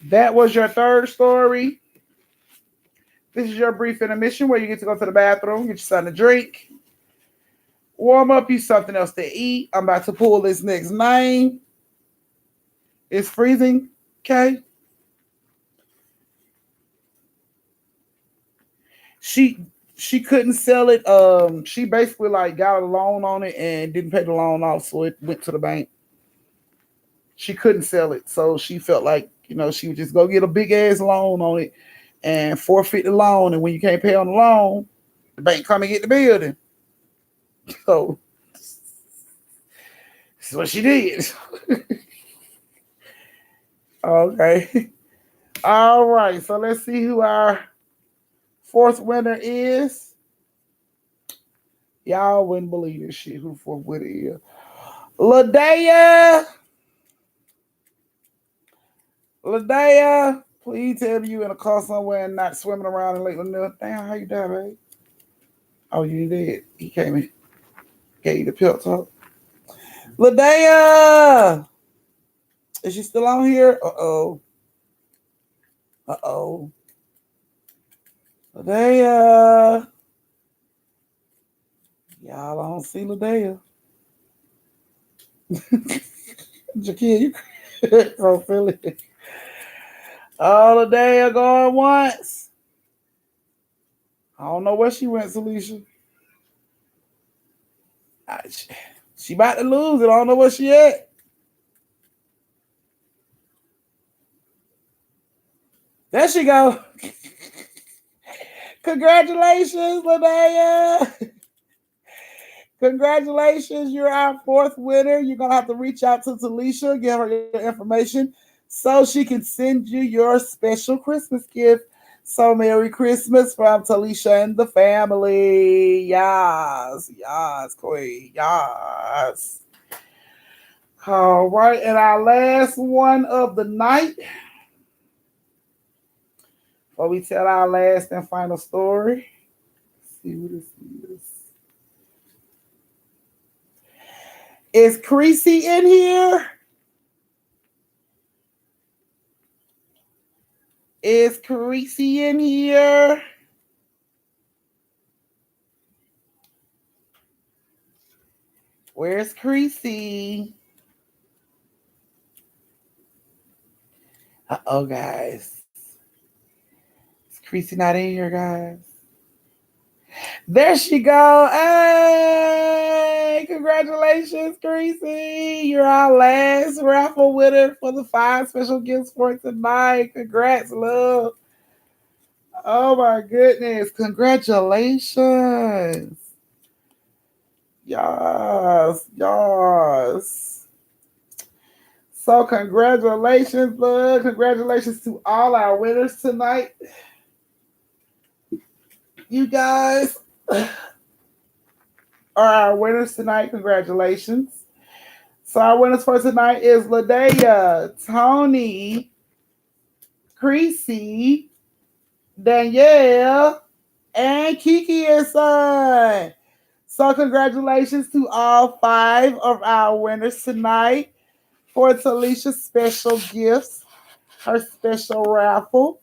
That was your third story. This is your brief intermission where you get to go to the bathroom, get you something to drink, warm up you something else to eat. I'm about to pull this next name. It's freezing. Okay. She couldn't sell it. She basically like got a loan on it and didn't pay the loan off, so it went to the bank. She couldn't sell it, so she felt like she would just go get a big ass loan on it and forfeit the loan. And when you can't pay on the loan, the bank come and get the building. So this is what she did. Okay. All right. So let's see who our fourth winner is. Y'all wouldn't believe this shit. Who the fourth winner is? LaDaya. LaDaya, please tell me you in a car somewhere and not swimming around in Lake Lanier. Damn, how you doing, babe? Oh, you did. He came in, gave you the pep talk. LaDaya! Is she still on here? Uh-oh. Uh-oh. LaDaya. Y'all don't see LaDaya. Jakia, you so silly. Oh, LaDaya going once. I don't know where she went, Salisha. She about to lose it. I don't know where she at. There she go. Congratulations, LaDaya. Congratulations, you're our fourth winner. You're gonna have to reach out to Talisha, give her your information so she can send you your special Christmas gift. So Merry Christmas from Talisha and the family. Yes, yes, Queen. Yes. All right, and our last one of the night. Before we tell our last and final story. Let's see what this is. Is Reesie in here? Is Reesie in here? Where's Reesie? Uh-oh, guys. Is Reesie not in here, guys? There she go. Hey, congratulations, Reesie. You're our last raffle winner for the 5 special gifts for tonight. Congrats, love. Oh my goodness. Congratulations. Yes, yes. So congratulations, love. Congratulations to all our winners tonight. You guys are our winners tonight. Congratulations. So our winners for tonight is Ladea, Toni, Reesie, Danielle, and Kiki and Son. So congratulations to all 5 of our winners tonight for Talisha's special gifts, her special raffle.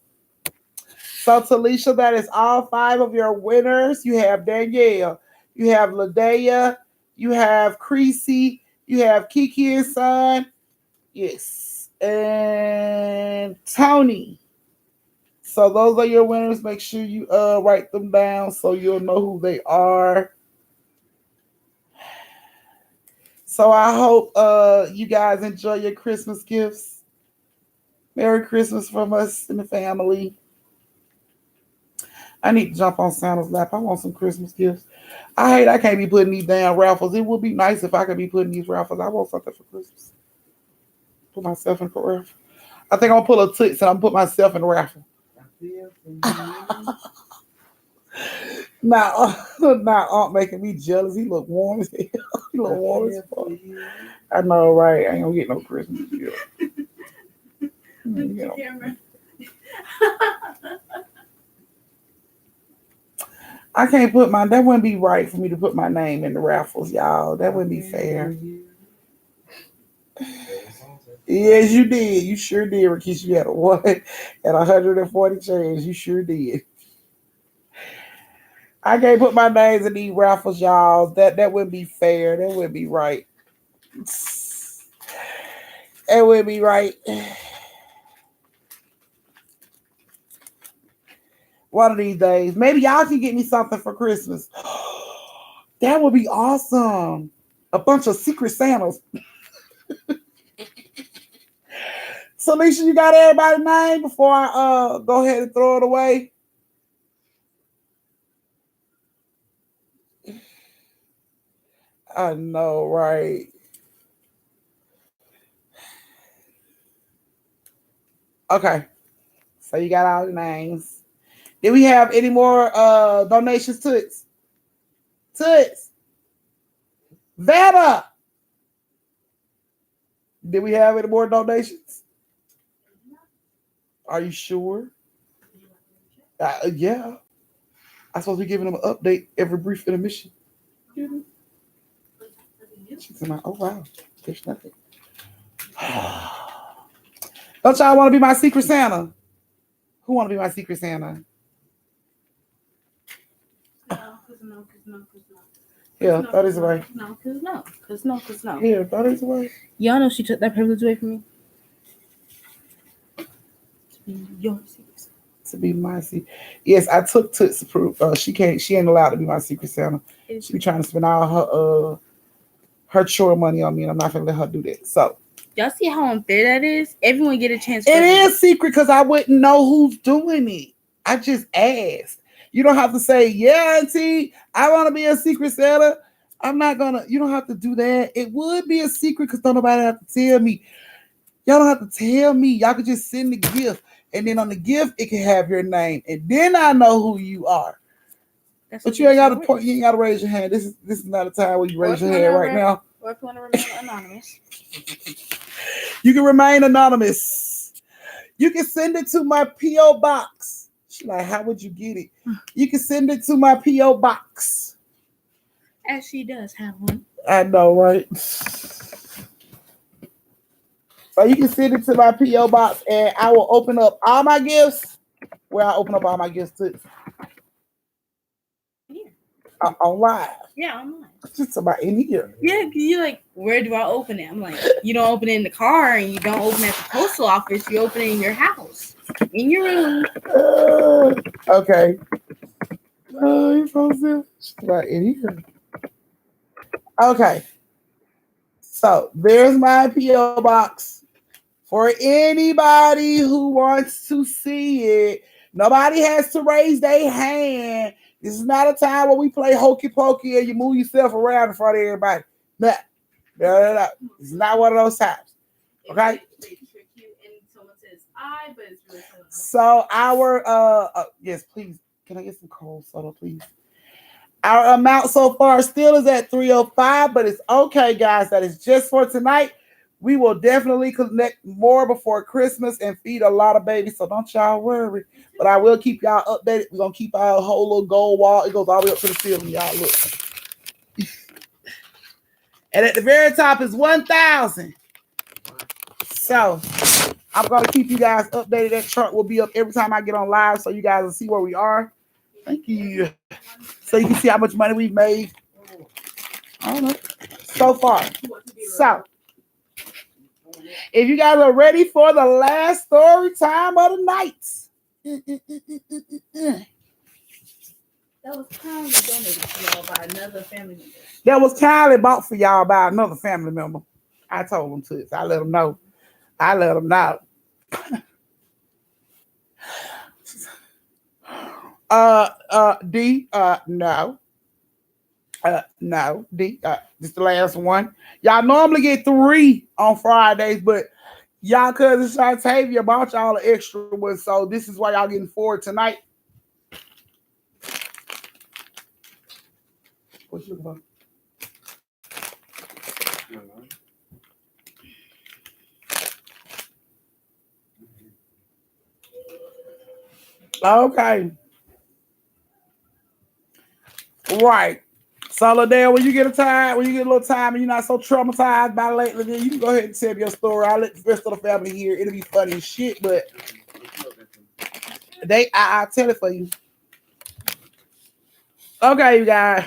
So Talisha, that is all 5 of your winners. You have Danielle, you have Ladea, you have Reesie, you have Kiki and Son, yes, and Toni. So those are your winners. Make sure you write them down so you'll know who they are. So I hope you guys enjoy your Christmas gifts. Merry Christmas from us and the family. I need to jump on Santa's lap. I want some Christmas gifts. I hate I can't be putting these damn raffles. It would be nice if I could be putting these raffles. I want something for Christmas. Put myself in a raffle. I think I'm gonna pull a toots and I'm gonna put myself in a raffle. Now, now Aunt making me jealous. He look warm as hell. He look warm as fuck. I know, right? I ain't gonna get no Christmas gift. I can't put my. That wouldn't be right for me to put my name in the raffles, y'all. That wouldn't be fair. Yes, you did. You sure did, Rakisha. You had a one at 140 change. You sure did. I can't put my names in these raffles, y'all. That wouldn't be fair. That wouldn't be right. That wouldn't be right. One of these days. Maybe y'all can get me something for Christmas. That would be awesome. A bunch of Secret Santas. So, Lisa, you got everybody's name before I go ahead and throw it away? I know, right? Okay. So you got all the names. Did we have any more donations, Toots? Toots. Vanna. Did we have any more donations? Are you sure? Yeah. I'm supposed to be giving them an update every brief intermission. She's like, oh, wow. There's nothing. Don't y'all want to be my Secret Santa? Who want to be my Secret Santa? No. Yeah, that is right. No. Yeah, that is right. Y'all know she took that privilege away from me. Your secret. To be my secret. Yes, I took Toots approve. She ain't allowed to be my Secret Santa. She be trying to spend all her chore money on me, and I'm not gonna let her do that. So y'all see how unfair that is? Everyone get a chance. It is secret because I wouldn't know who's doing it. I just asked. You don't have to say, yeah, Auntie, I want to be a Secret Santa. I'm not gonna. You don't have to do that. It would be a secret because don't nobody have to tell me. Y'all don't have to tell me. Y'all could just send the gift, and then on the gift it can have your name, and then I know who you are. That's But you ain't got to point. You ain't got to raise your hand. This is not a time where you raise your hand right now. Or if you want to remain anonymous, you can remain anonymous. You can send it to my PO box. She's like, how would you get it? You can send it to my PO box. as she does have one. I know, right? So you can send it to my PO box, and I will open up all my gifts. Where I open up all my gifts to. On live. Yeah, online. Just about in here. Yeah, you like, where do I open it? I'm like, you don't open it in the car, and you don't open it at the postal office. You open it in your house, in your room. Okay. You're supposed to just about in here. Okay. So there's my PO box for anybody who wants to see it. Nobody has to raise their hand. This is not a time where we play hokey pokey and you move yourself around in front of everybody. No. It's not one of those times. Okay. So our yes, please. Can I get some cold soda, please? Our amount so far still is at 305, but it's okay, guys. That is just for tonight. We will definitely connect more before Christmas and feed a lot of babies, so don't y'all worry. But I will keep y'all updated. We're gonna keep our whole little gold wall. It goes all the way up to the ceiling, y'all. Look. And at the very top is 1,000. So I'm gonna keep you guys updated. That chart will be up every time I get on live, so you guys will see where we are. Thank you. So you can see how much money we've made. I don't know. So far. So if you guys are ready for the last story time of the night. That was kindly donated to y'all by another family member. That was kindly bought for y'all by another family member. I told them to. So I let them know. D, no. No, D, this the last one. Y'all normally get 3 on Fridays, but y'all cousin Shertavia bought y'all an extra one, so this is why y'all getting 4 tonight. What you looking for? Okay. Right. Solidale, when you get a little time and you're not so traumatized by lately, then you can go ahead and tell your story. I'll let the rest of the family hear. It'll be funny as shit, but I'll tell it for you. Okay, you guys.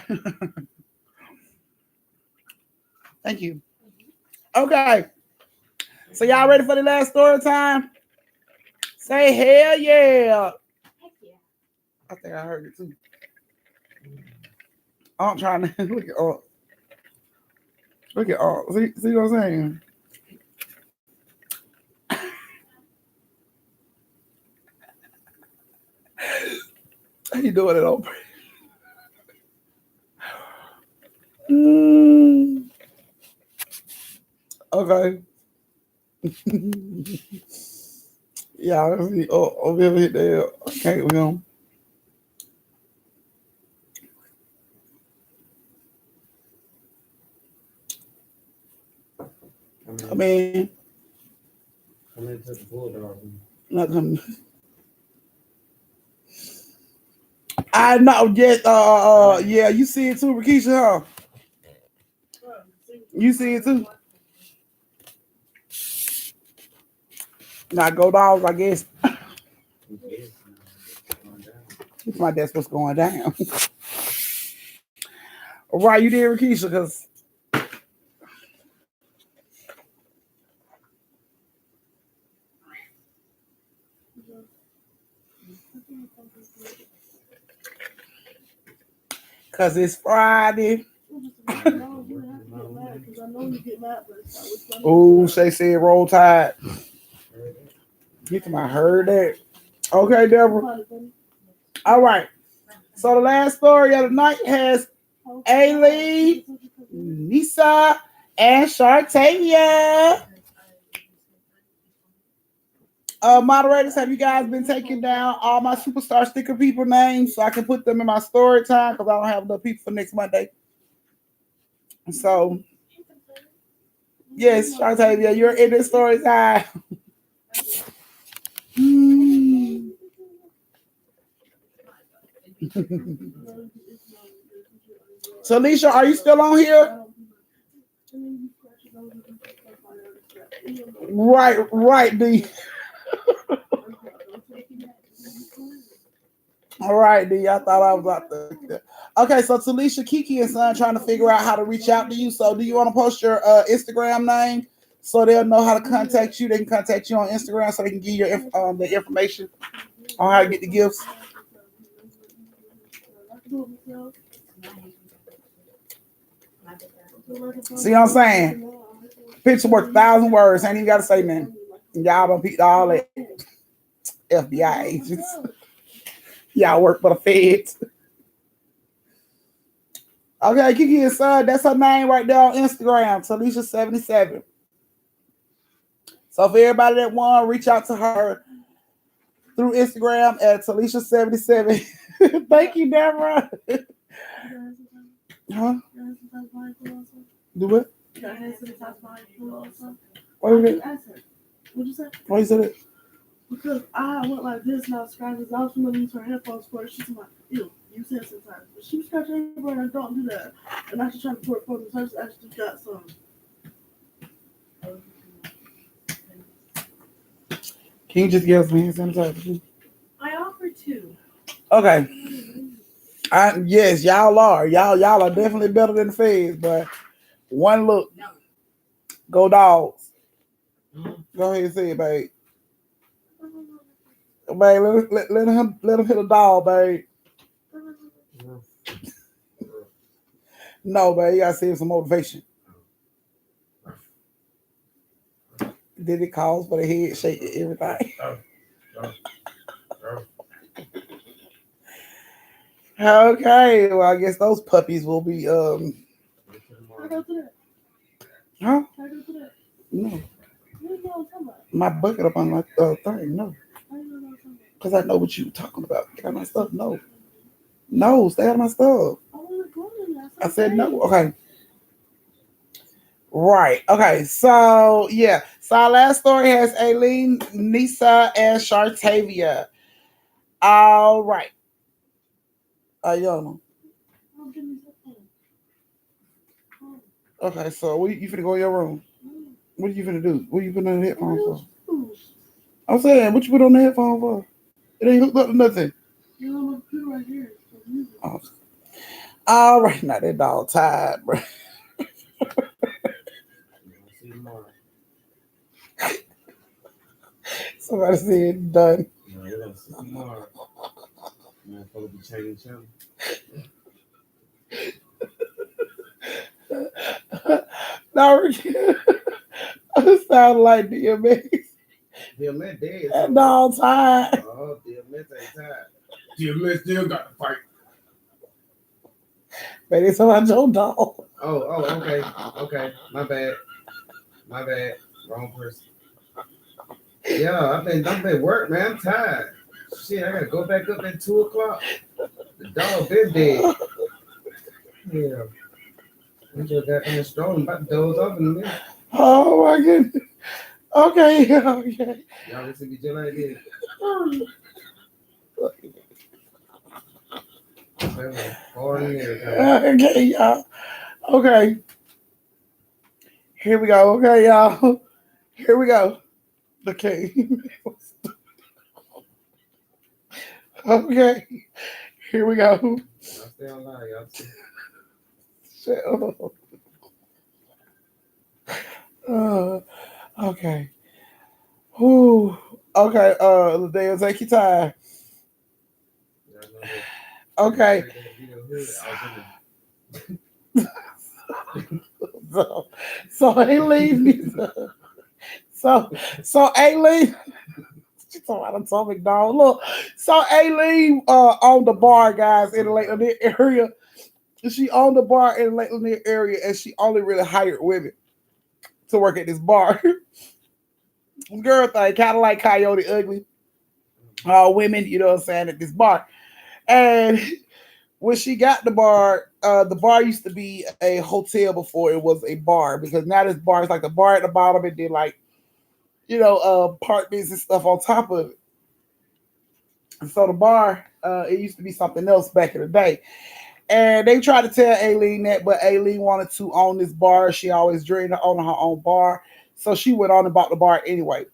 Thank you. Okay. So y'all ready for the last story time? Say hell yeah. Heck yeah. I think I heard it too. I'm trying to look at all. Look at all. See what I'm saying? How you doing it over? Okay. Yeah, let's see. Oh, over here, there. Okay, we go. I mean, not coming. I know. Yes. Yeah. You see it too, Rakisha? Huh? You see it too. Not go dogs, I guess. My that's what's going down. Right, you did, Rakisha, because. Because it's Friday. Oh, Shay said roll tide. I heard that. Okay, Deborah. All right. So the last story of the night has Aileen, Nisa, and Shertavia. Moderators, have you guys been taking down all my superstar sticker people names so I can put them in my story time because I don't have enough people for next Monday? So, yes, Shertavia, you're in this story time. So, Alicia, are you still on here? Right, D. All right, D. I thought I was out there. Okay, so Talisha, Kiki, and Son trying to figure out how to reach out to you. So, do you want to post your Instagram name so they'll know how to contact you? They can contact you on Instagram so they can give you the information on how to get the gifts. See what I'm saying? Picture worth 1,000 words. Ain't even got to say nothing. Y'all don't pick all that FBI agents. Y'all work for the feds. Okay, Kiki and Son, that's her name right there on Instagram, Talisha77. So for everybody that want, reach out to her through Instagram at Talisha77. Thank you, Deborah. Huh? Do what? Why you say? Why you said it? Because I went like this now, scratches. I was going to use her headphones for it. She's like, ew, you said sometimes. But she was scratching everywhere and I don't do that. And I should try to pour it for me. So I just actually got some. Can you just give us hand sanitizer? I offered to. Okay. Yes, y'all are. Y'all are definitely better than the feds, but one look. No. Go Dogs. Go ahead and say it, babe. Babe, let him hit a dog, babe. No, babe, you gotta save some motivation. Did it cause for the head shake and everything? Okay, well, I guess those puppies will be Huh? No. My bucket up on my thing, no. Because I know what you talking about. Get out of my stuff, no. No, stay out of my stuff. I said no. Okay. Right. Okay. So yeah. So our last story has Aileen, Nisa, and Shertavia. All right. Ayana. Okay. So you finna go in your room? What are you finna do? What are you putting on the headphones for? I'm saying, what you put on the headphone for? It ain't hooked up to nothing. Oh. All right. Now that dog tired, bro. Somebody said done. No, it sound like DMX. DMX dead. That dog tired. Oh, DMX ain't tired. DMX still got to fight. But it's about your dog. Oh, okay. My bad. Wrong person. Yeah, I've been work, man. I'm tired. Shit, I gotta go back up at 2:00. The dog been dead. Yeah. I just got in the store and about to doze off in a minute. Oh my goodness. Okay. Y'all listen to me just like this. Okay, y'all. Okay. Here we go. Okay, y'all. Here we go. Okay. Okay. Here we go. Y'all stay online, y'all. Shut up. Okay. Whew. Okay. They'll take your time. Okay. So Aileen. So Aileen. She's talking about Atomic Dog. Look. So Aileen on the bar, guys, in the area. She owned the bar in the Lanier area, and she only really hired women to work at this bar. Girl thing, kind of like Coyote Ugly. All women, you know what I'm saying, at this bar. And when she got the bar used to be a hotel before it was a bar, because now this bar is like the bar at the bottom and then like, apartments and stuff on top of it. And so the bar, it used to be something else back in the day. And they tried to tell Aileen that, but Aileen wanted to own this bar. She always dreamed of owning her own bar. So she went on and bought the bar anyway.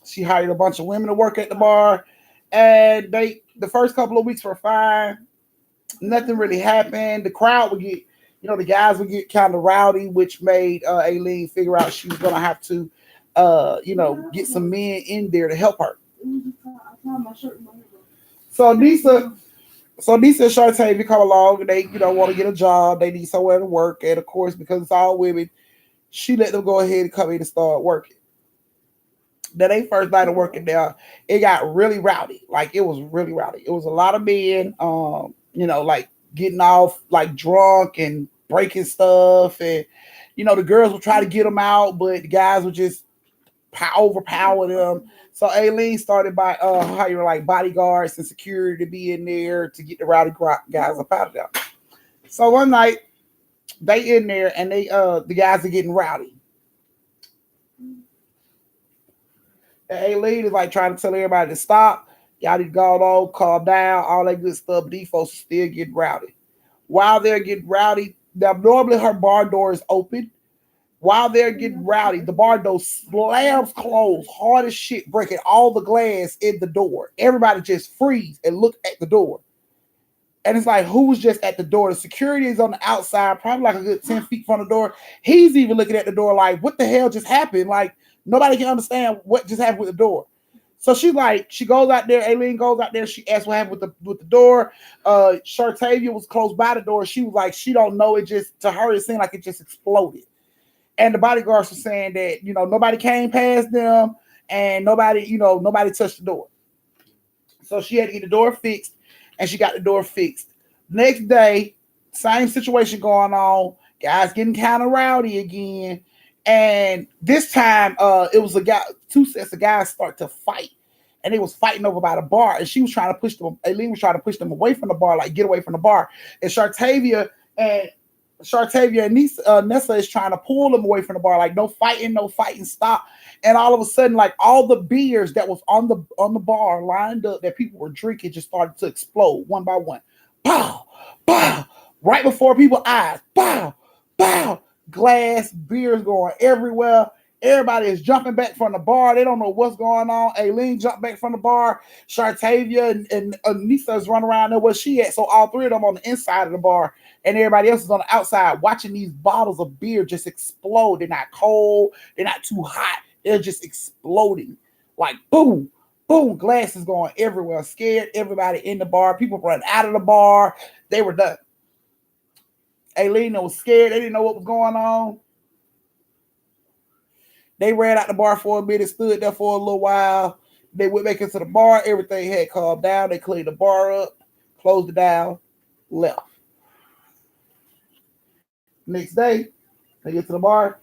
She hired a bunch of women to work at the bar. And the first couple of weeks were fine. Nothing really happened. The crowd would get, the guys would get kind of rowdy, which made Aileen figure out she was going to have to, get some men in there to help her. So Nisa and Shertavia come along and they, want to get a job. They need somewhere to work. And of course, because it's all women, she let them go ahead and come in and start working. Then they first night of working there, it got really rowdy. Like, it was really rowdy. It was a lot of men, like getting off, like drunk and breaking stuff. And, the girls would try to get them out, but the guys would just overpower them. So Aileen started by hiring like bodyguards and security to be in there to get the rowdy guys up out of there. So one night they in there and the guys are getting rowdy. And Aileen is like trying to tell everybody to stop. Y'all need to go on, calm down, all that good stuff. But these folks are still getting rowdy. While they're getting rowdy, now normally her bar door is open. While they're getting rowdy, the bar door slams closed hard as shit, breaking all the glass in the door. Everybody just freeze and look at the door. And it's like, who's just at the door? The security is on the outside, probably like a good 10 feet from the door. He's even looking at the door like, what the hell just happened? Like, nobody can understand what just happened with the door. So she goes out there, Aileen goes out there, she asks what happened with the door. Shertavia was close by the door. She was like, she don't know, to her, it seemed like it just exploded. And the bodyguards were saying that, nobody came past them and nobody touched the door. So she had to get the door fixed, and she got the door fixed. Next day, same situation going on. Guys getting kind of rowdy again. And this time, it was two sets of guys start to fight. And they was fighting over by the bar. And she was trying to push them. Aileen was trying to push them away from the bar, like get away from the bar. And Shertavia and Nessa is trying to pull them away from the bar, like no fighting, stop. And all of a sudden, like all the beers that was on the bar lined up that people were drinking just started to explode one by one. Pow, pow, right before people's eyes. Pow, pow, glass, beers going everywhere. Everybody is jumping back from the bar. They don't know what's going on. Aileen jumped back from the bar. Shertavia and Nisa is running around there where she at. So all three of them on the inside of the bar, and everybody else is on the outside watching these bottles of beer just explode. They're not cold. They're not too hot. They're just exploding. Like boom, boom, glasses going everywhere. Scared everybody in the bar. People run out of the bar. They were done. Aileen was scared. They didn't know what was going on. They ran out the bar for a minute, stood there for a little while. They went back into the bar. Everything had calmed down. They cleaned the bar up, closed it down, left. Next day, they get to the bar.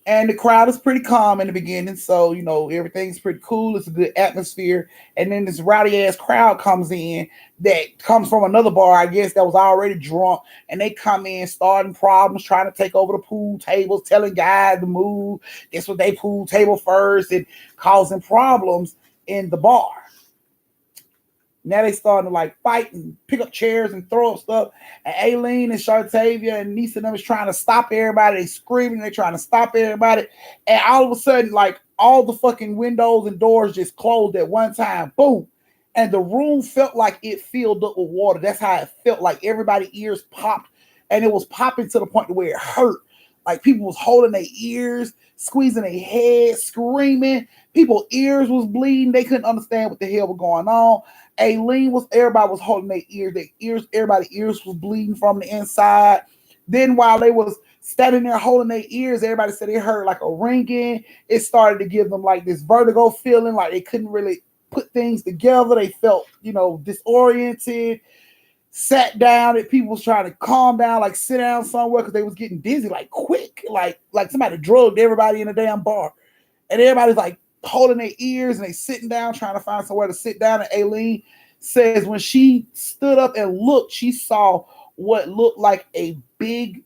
And the crowd is pretty calm in the beginning. So, everything's pretty cool. It's a good atmosphere. And then this rowdy ass crowd comes in that comes from another bar, I guess, that was already drunk. And they come in starting problems, trying to take over the pool tables, telling guys to move. This was their pool table first and causing problems in the bar. Now they starting to like fight and pick up chairs and throw up stuff. And Aileen and Shertavia and Nisa and them is trying to stop everybody. They screaming. They trying to stop everybody. And all of a sudden, like all the fucking windows and doors just closed at one time. Boom. And the room felt like it filled up with water. That's how it felt. Like everybody's ears popped. And it was popping to the point where it hurt. Like people was holding their ears, squeezing their heads, screaming. People's ears was bleeding. They couldn't understand what the hell was going on. Everybody was holding their ears. Everybody's ears was bleeding from the inside. Then while they was standing there holding their ears, everybody said they heard like a ringing. It started to give them like this vertigo feeling, like they couldn't really put things together. They felt, disoriented. sat down, and people was trying to calm down, like sit down somewhere because they was getting dizzy, like quick, like somebody drugged everybody in a damn bar. And everybody's like holding their ears and they sitting down, trying to find somewhere to sit down. And Aileen says when she stood up and looked, she saw what looked like a big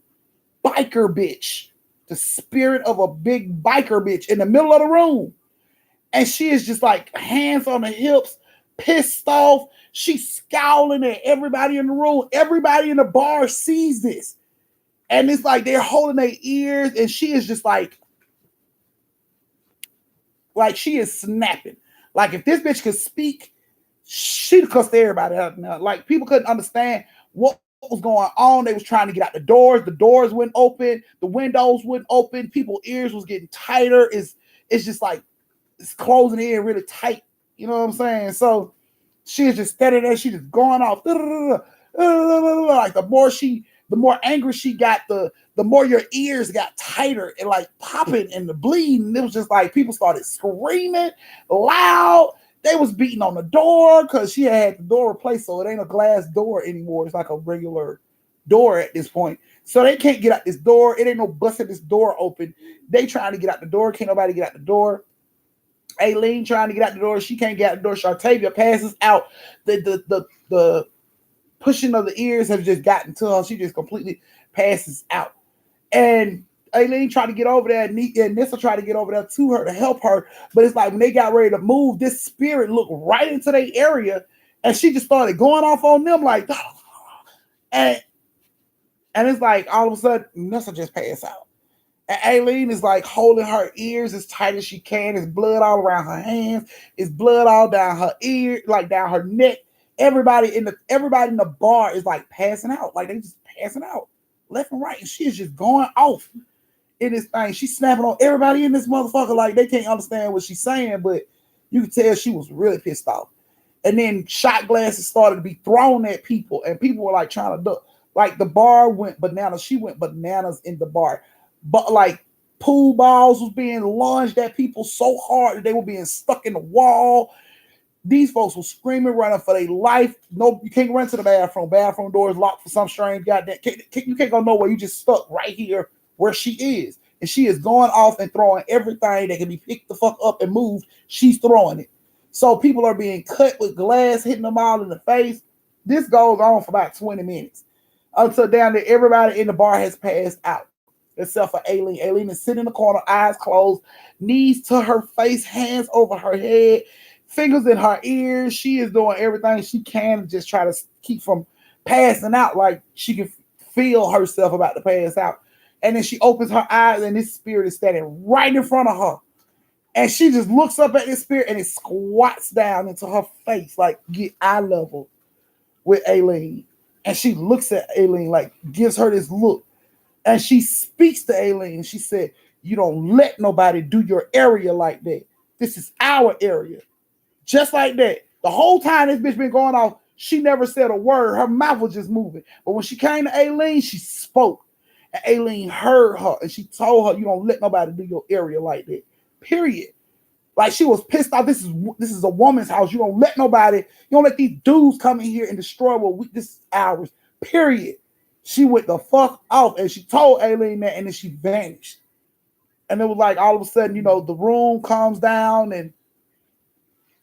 biker bitch, the spirit of a big biker bitch in the middle of the room. And she is just like hands on the hips, pissed off. She's scowling at everybody in the room. Everybody in the bar sees this. And it's like they're holding their ears, and she is just like she is snapping. Like if this bitch could speak, she'd cuss everybody out now. Like people couldn't understand what was going on. They was trying to get out the doors. The doors wouldn't open. The windows wouldn't open. People's ears was getting tighter. It's just like it's closing in really tight. You know what I'm saying? So she is just standing there. She just going off. Like the more angry she got, the more your ears got tighter and like popping and the bleeding. It was just like people started screaming loud. They was beating on the door because she had the door replaced, so it ain't a glass door anymore. It's like a regular door at this point. So they can't get out this door. It ain't no busting this door open. They trying to get out the door. Can't nobody get out the door. Aileen trying to get out the door. She can't get out the door. Shertavia passes out. The pushing of the ears has just gotten to her. She just completely passes out. And Aileen tried to get over there, and Nissa tried to get over there to her to help her. But it's like when they got ready to move, this spirit looked right into their area, and she just started going off on them like, and it's like all of a sudden Nissa just passed out. And Aileen is like holding her ears as tight as she can. There's blood all around her hands. It's blood all down her ear, like down her neck. Everybody in the bar is like passing out. Like they just passing out left and right. And she is just going off in this thing. She's snapping on everybody in this motherfucker. Like they can't understand what she's saying, but you can tell she was really pissed off. And then shot glasses started to be thrown at people, and people were like trying to duck. Like the bar went bananas. She went bananas in the bar. But like pool balls was being lunged at people so hard that they were being stuck in the wall. These folks were screaming, running for their life. No, you can't run to the bathroom. Bathroom doors locked for some strange goddamn. You can't go nowhere. You just stuck right here where she is. And she is going off and throwing everything that can be picked the fuck up and moved. She's throwing it. So people are being cut with glass, hitting them all in the face. This goes on for about 20 minutes. Until down there, everybody in the bar has passed out. Except for Aileen. Aileen is sitting in the corner, eyes closed, knees to her face, hands over her head, fingers in her ears. She is doing everything she can to just try to keep from passing out, like she can feel herself about to pass out. And then she opens her eyes, and this spirit is standing right in front of her. And she just looks up at this spirit, and it squats down into her face, like get eye level with Aileen. And she looks at Aileen, like gives her this look. And she speaks to Aileen. She said, "You don't let nobody do your area like that. This is our area." Just like that. The whole time this bitch been going off, she never said a word. Her mouth was just moving. But when she came to Aileen, she spoke. And Aileen heard her. And she told her, "You don't let nobody do your area like that. Period." Like she was pissed off. This is a woman's house. You don't let nobody, you don't let these dudes come in here and destroy this is ours. Period. She went the fuck off, and she told Aileen that, and then she vanished. And it was like all of a sudden, the room calms down, and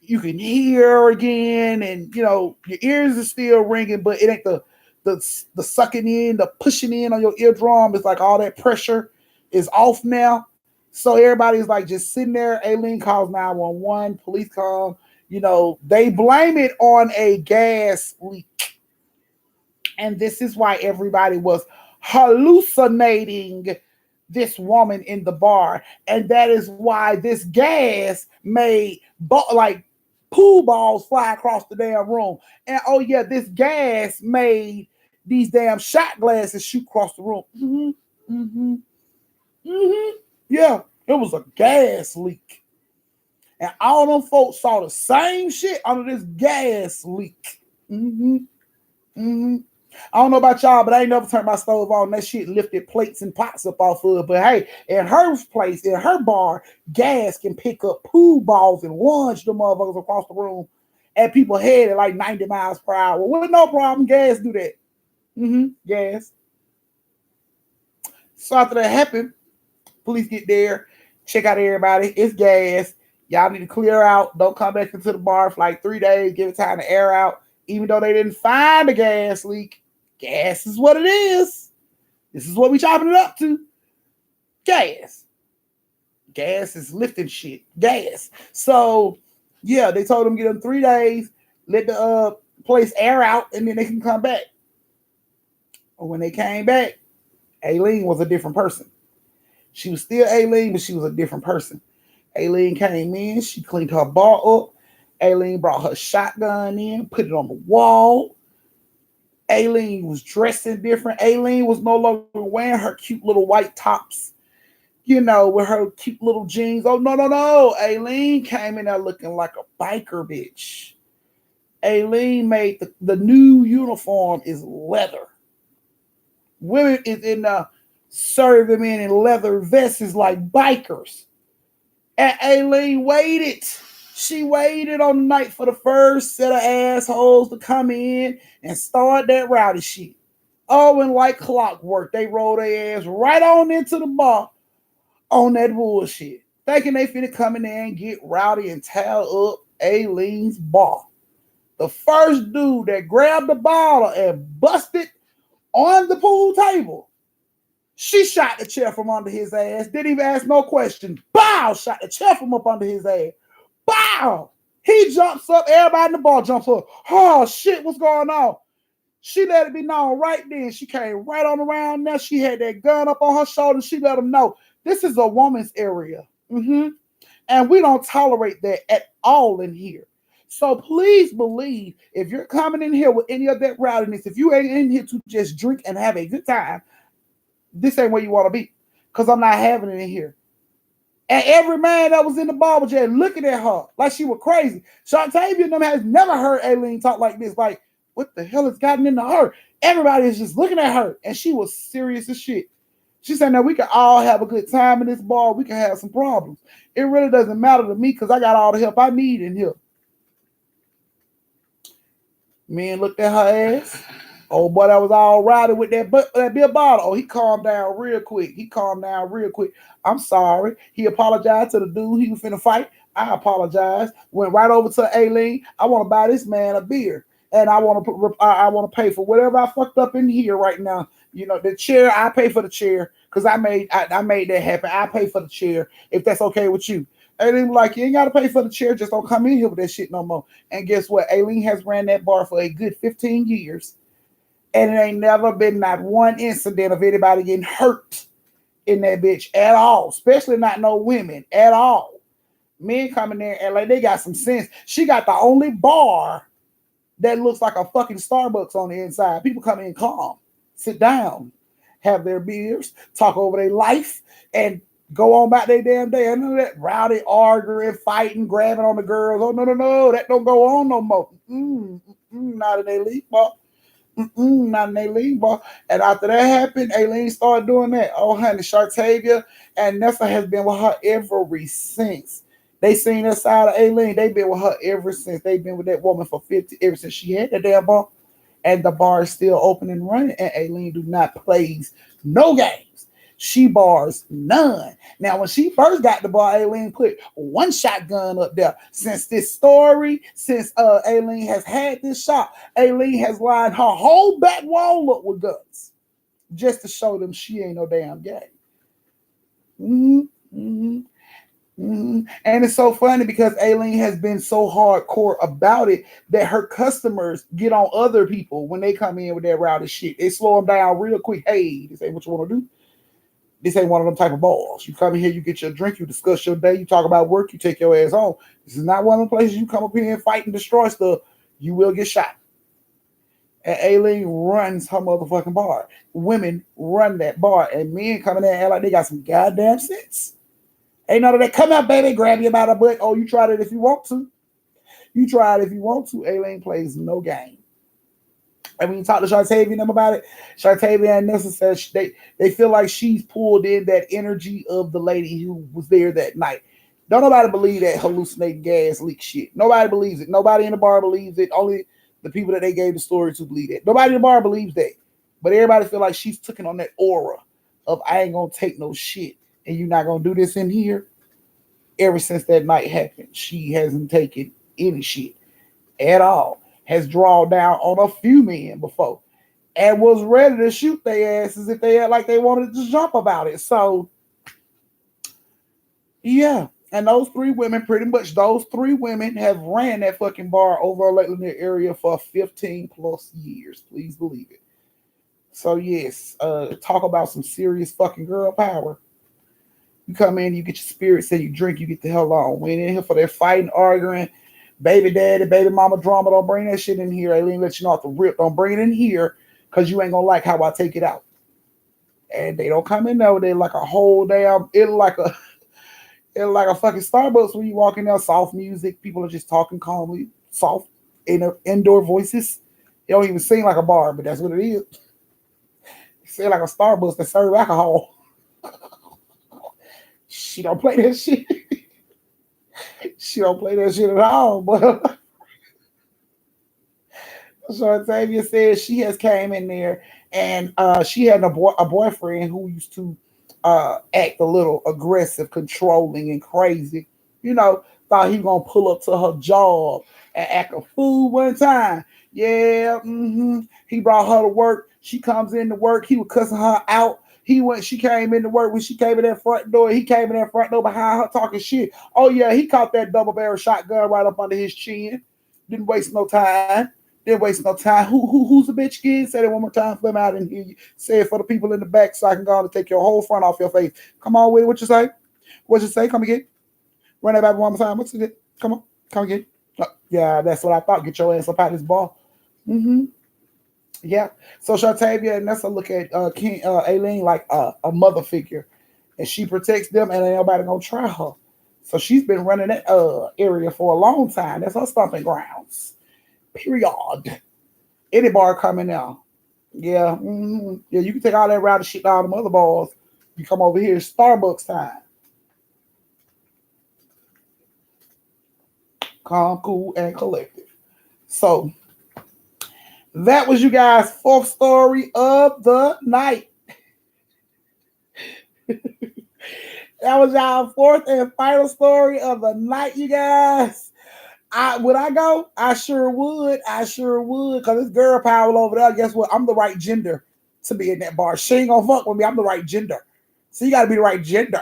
you can hear her again, and your ears are still ringing, but it ain't the sucking in, the pushing in on your eardrum. It's like all that pressure is off now. So everybody's like just sitting there. Aileen calls 911. Police come. They blame it on a gas leak. And this is why everybody was hallucinating this woman in the bar. And that is why this gas made like pool balls fly across the damn room. And oh yeah, this gas made these damn shot glasses shoot across the room. Yeah, it was a gas leak. And all them folks saw the same shit under this gas leak. I don't know about y'all, but I ain't never turned my stove on. That shit lifted plates and pots up off of it. But hey, in her place, in her bar, gas can pick up pool balls and launch them motherfuckers across the room. at people's head at like 90 miles per hour. With no problem, gas do that. Gas. So after that happened, police get there, check out everybody. It's gas. Y'all need to clear out. Don't come back into the bar for like 3 days. Give it time to air out. Even though they didn't find a gas leak, gas is what it is. This is what we chopping it up to. Gas. Gas is lifting shit. Gas. So, yeah, they told them get them 3 days, let the place air out, and then they can come back. But when they came back, Aileen was a different person. She was still Aileen, but she was a different person. Aileen came in. She cleaned her bar up. Aileen brought her shotgun in, put it on the wall. Aileen was dressing different. Aileen was no longer wearing her cute little white tops, with her cute little jeans. Oh, no. Aileen came in there looking like a biker bitch. Aileen made the new uniform is leather. Women is in the serving men in leather vests like bikers. And Aileen waited. She waited on the night for the first set of assholes to come in and start that rowdy shit. Oh, and like clockwork, they rolled their ass right on into the bar on that bullshit, thinking they finna come in there and get rowdy and tear up Aileen's bar. The first dude that grabbed the bottle and busted on the pool table, she shot the chair from under his ass. Didn't even ask no question. Bow! Shot the chair from up under his ass. Bow! He jumps up. Everybody in the bar jumps up. Oh, shit, what's going on? She let it be known right then. She came right on around there. She had that gun up on her shoulder. She let them know, this is a woman's area. And we don't tolerate that at all in here. So please believe, if you're coming in here with any of that rowdiness, if you ain't in here to just drink and have a good time, this ain't where you want to be, because I'm not having it in here. And every man that was in the bar was just looking at her like she was crazy. Shertavia and them has never heard Aileen talk like this. Like, what the hell has gotten into her? Everybody is just looking at her, and she was serious as shit. She said, now we can all have a good time in this bar. We can have some problems. It really doesn't matter to me because I got all the help I need in here. Men looked at her ass. Oh, boy, that was all rowdy with that beer bottle. Oh, he calmed down real quick. I'm sorry. He apologized to the dude he was finna fight. I apologize. Went right over to Aileen. I want to buy this man a beer. And I want to pay for whatever I fucked up in here right now. The chair, I pay for the chair because I made that happen. I pay for the chair if that's okay with you. Aileen was like, you ain't got to pay for the chair. Just don't come in here with that shit no more. And guess what? Aileen has ran that bar for a good 15 years. And it ain't never been not one incident of anybody getting hurt in that bitch at all. Especially not no women at all. Men coming there and like they got some sense. She got the only bar that looks like a fucking Starbucks on the inside. People come in calm, sit down, have their beers, talk over their life, and go on about their damn day. And none of that rowdy arguing, fighting, grabbing on the girls. Oh, no. That don't go on no more. Not in their league ball. Not in their league ball. And after that happened, Aileen started doing that. Oh, honey, Shertavia and Nessa has been with her ever since. They seen that side of Aileen. They've been with her ever since. They've been with that woman for 50, ever since she had that damn bar. And the bar is still open and running. And Aileen do not plays no games. She bars none. Now, when she first got the bar, Aileen put one shotgun up there. Since Aileen has had this shot, Aileen has lined her whole back wall up with guns just to show them she ain't no damn game. And it's so funny because Aileen has been so hardcore about it that her customers get on other people when they come in with that rowdy shit. They slow them down real quick. Hey, this ain't what you want to do. This ain't one of them type of balls. You come in here, you get your drink, you discuss your day, you talk about work, you take your ass home. This is not one of the places you come up here and fight and destroy stuff. You will get shot. And Aileen runs her motherfucking bar. Women run that bar, and men come in there and act like they got some goddamn sense. Ain't none of that. Come out, baby, grab you by the butt. Oh, you tried it if you want to. Aileen plays no game. And when you talk to Shertavia and them about it, Shertavia and Nessa says they feel like she's pulled in that energy of the lady who was there that night. Don't nobody believe that hallucinating gas leak shit. Nobody believes it. Nobody in the bar believes it. Only the people that they gave the story to believe it. Nobody in the bar believes that. But everybody feel like she's taking on that aura of I ain't gonna take no shit and you're not gonna do this in here. Ever since that night happened, she hasn't taken any shit at all. Has drawn down on a few men before and was ready to shoot their asses if they had like they wanted to jump about it. So yeah. And those three women, pretty much those three women have ran that fucking bar over Lake Lanier area for 15 plus years. Please believe it. So yes, talk about some serious fucking girl power. You come in, you get your spirit set, you drink, you get the hell on. We ain't in here for that fighting, arguing, baby daddy, baby mama drama. Don't bring that shit in here. Aileen let you know off the rip. Don't bring it in here because you ain't gonna like how I take it out. And they don't come in there. They like a whole damn. It's like a fucking Starbucks when you walk in there. Soft music. People are just talking calmly, soft, indoor voices. It don't even seem like a bar, but that's what it is. It seems like a Starbucks that serve alcohol. She don't play that shit. She don't play that shit at all. But Shertavia says she has came in there and she had a boyfriend who used to act a little aggressive, controlling, and crazy. You know, thought he was gonna pull up to her job and act a fool one time. Yeah, he brought her to work. She comes into work. He was cussing her out. She came into work when she came in that front door. He came in that front door behind her talking shit. Oh yeah, he caught that double barrel shotgun right up under his chin. Didn't waste no time. Didn't waste no time. Who's the bitch again? Say that one more time for me. I didn't hear you. Say it for the people in the back so I can go on and take your whole front off your face. Come on with it. What you say? What you say? Come again. Run that back one more time. What's it? Come on. Come again. Yeah, that's what I thought. Get your ass up out of this ball. Yeah. So Shertavia and that's a look at Aileen like a mother figure. And she protects them and ain't nobody gonna try her. So she's been running that area for a long time. That's her stomping grounds. Period. Any bar coming now. Yeah. Yeah, you can take all that rowdy shit down the other bars. You come over here, Starbucks time. Calm, cool, and collected. So that was you guys' fourth story of the night. That was y'all fourth and final story of the night, you guys. Would I go? I sure would. Because it's girl power over there. Guess what? I'm the right gender to be in that bar. She ain't gonna fuck with me. I'm the right gender. So you gotta be the right gender.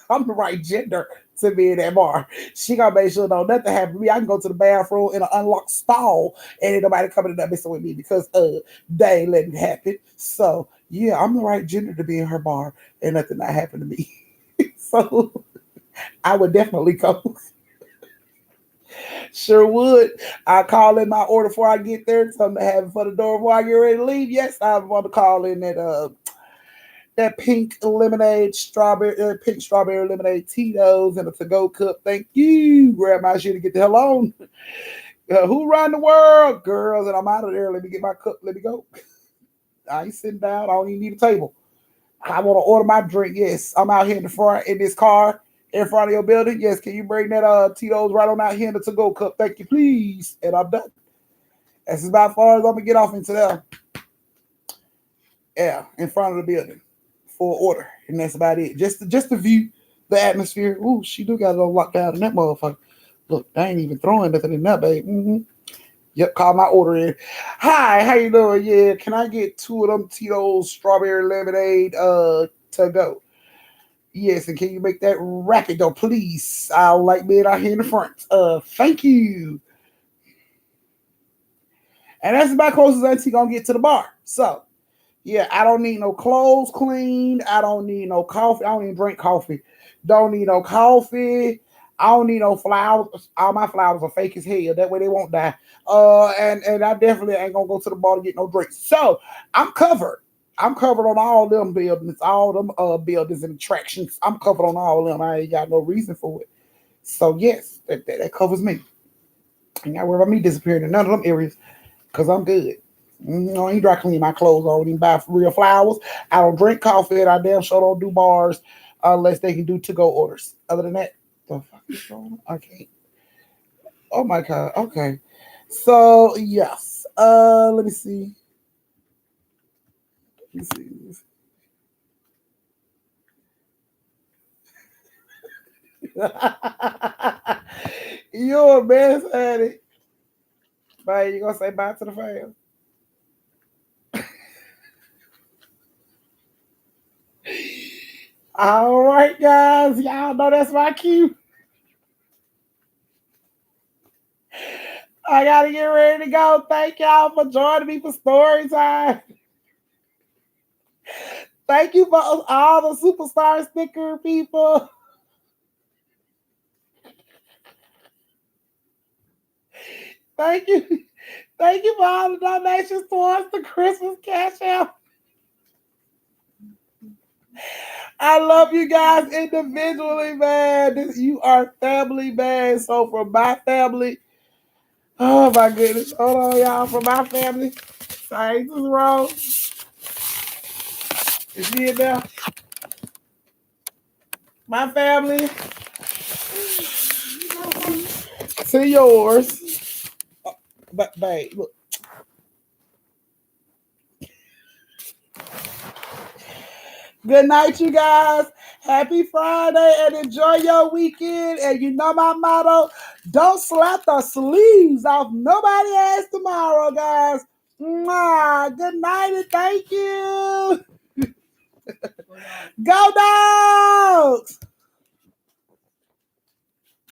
I'm the right gender to be in that bar. She gonna make sure nothing happen to me. I can go to the bathroom in an unlocked stall and ain't nobody coming in there messing with me because they ain't letting it happen. So yeah, I'm the right gender to be in her bar and nothing not happen to me. So I would definitely go. Sure would. I call in my order before I get there. Something to have for the door before I get ready to leave. Yes, I want to call in that pink lemonade, pink strawberry lemonade Tito's and a to-go cup. Thank you. Grab my shit to get the hell on. Who run the world? Girls, and I'm out of there. Let me get my cup. Let me go. I ain't sitting down. I don't even need a table. I want to order my drink. Yes, I'm out here in the front in this car in front of your building. Yes, can you bring that Tito's right on out here in the to-go cup? Thank you, please. And I'm done. That's about as far as I'm gonna get off into there. Yeah, in front of the building for order, and that's about it. Just to view the atmosphere. Ooh, she do got it on lockdown in that motherfucker. Look, they ain't even throwing nothing in that, babe. Yep, call my order in. Hi, how you doing? Yeah, can I get 2 of them Tito's strawberry lemonade to go? Yes, and can you make that rapid though, please? I don't like being out here in the front. Thank you. And that's about close as Auntie gonna get to the bar. So yeah, I don't need no clothes cleaned. I don't need no coffee. I don't even drink coffee. Don't need no coffee. I don't need no flowers. All my flowers are fake as hell. That way they won't die. And I definitely ain't gonna go to the bar to get no drinks. So I'm covered. I'm covered on all them buildings, all them buildings and attractions. I'm covered on all of them. I ain't got no reason for it. So yes, that covers me. Ain't got to worry about me disappearing in none of them areas because I'm good. I ain't dry clean my clothes. I don't even buy real flowers. I don't drink coffee, and I damn sure don't do bars unless they can do to-go orders. Other than that, The fuck is going on? Okay. Oh my god. Okay. So yes. Let me see. Let me see. You're a mess, honey. Bye. You gonna say bye to the fam? All right, guys. Y'all know that's my cue. I gotta get ready to go. Thank y'all for joining me for story time. Thank you for all the superstar sticker people. Thank you. Thank you for all the donations towards the Christmas cash out. I love you guys individually, man. You are family, man. So for my family, oh my goodness. Hold on, y'all. For my family, sorry, this is wrong. Is she in there? My family, to yours. But babe, look. Good night, you guys. Happy Friday and enjoy your weekend. And you know my motto, don't slap the sleeves off nobody ass tomorrow, guys. Mwah. Good night and thank you. Go down.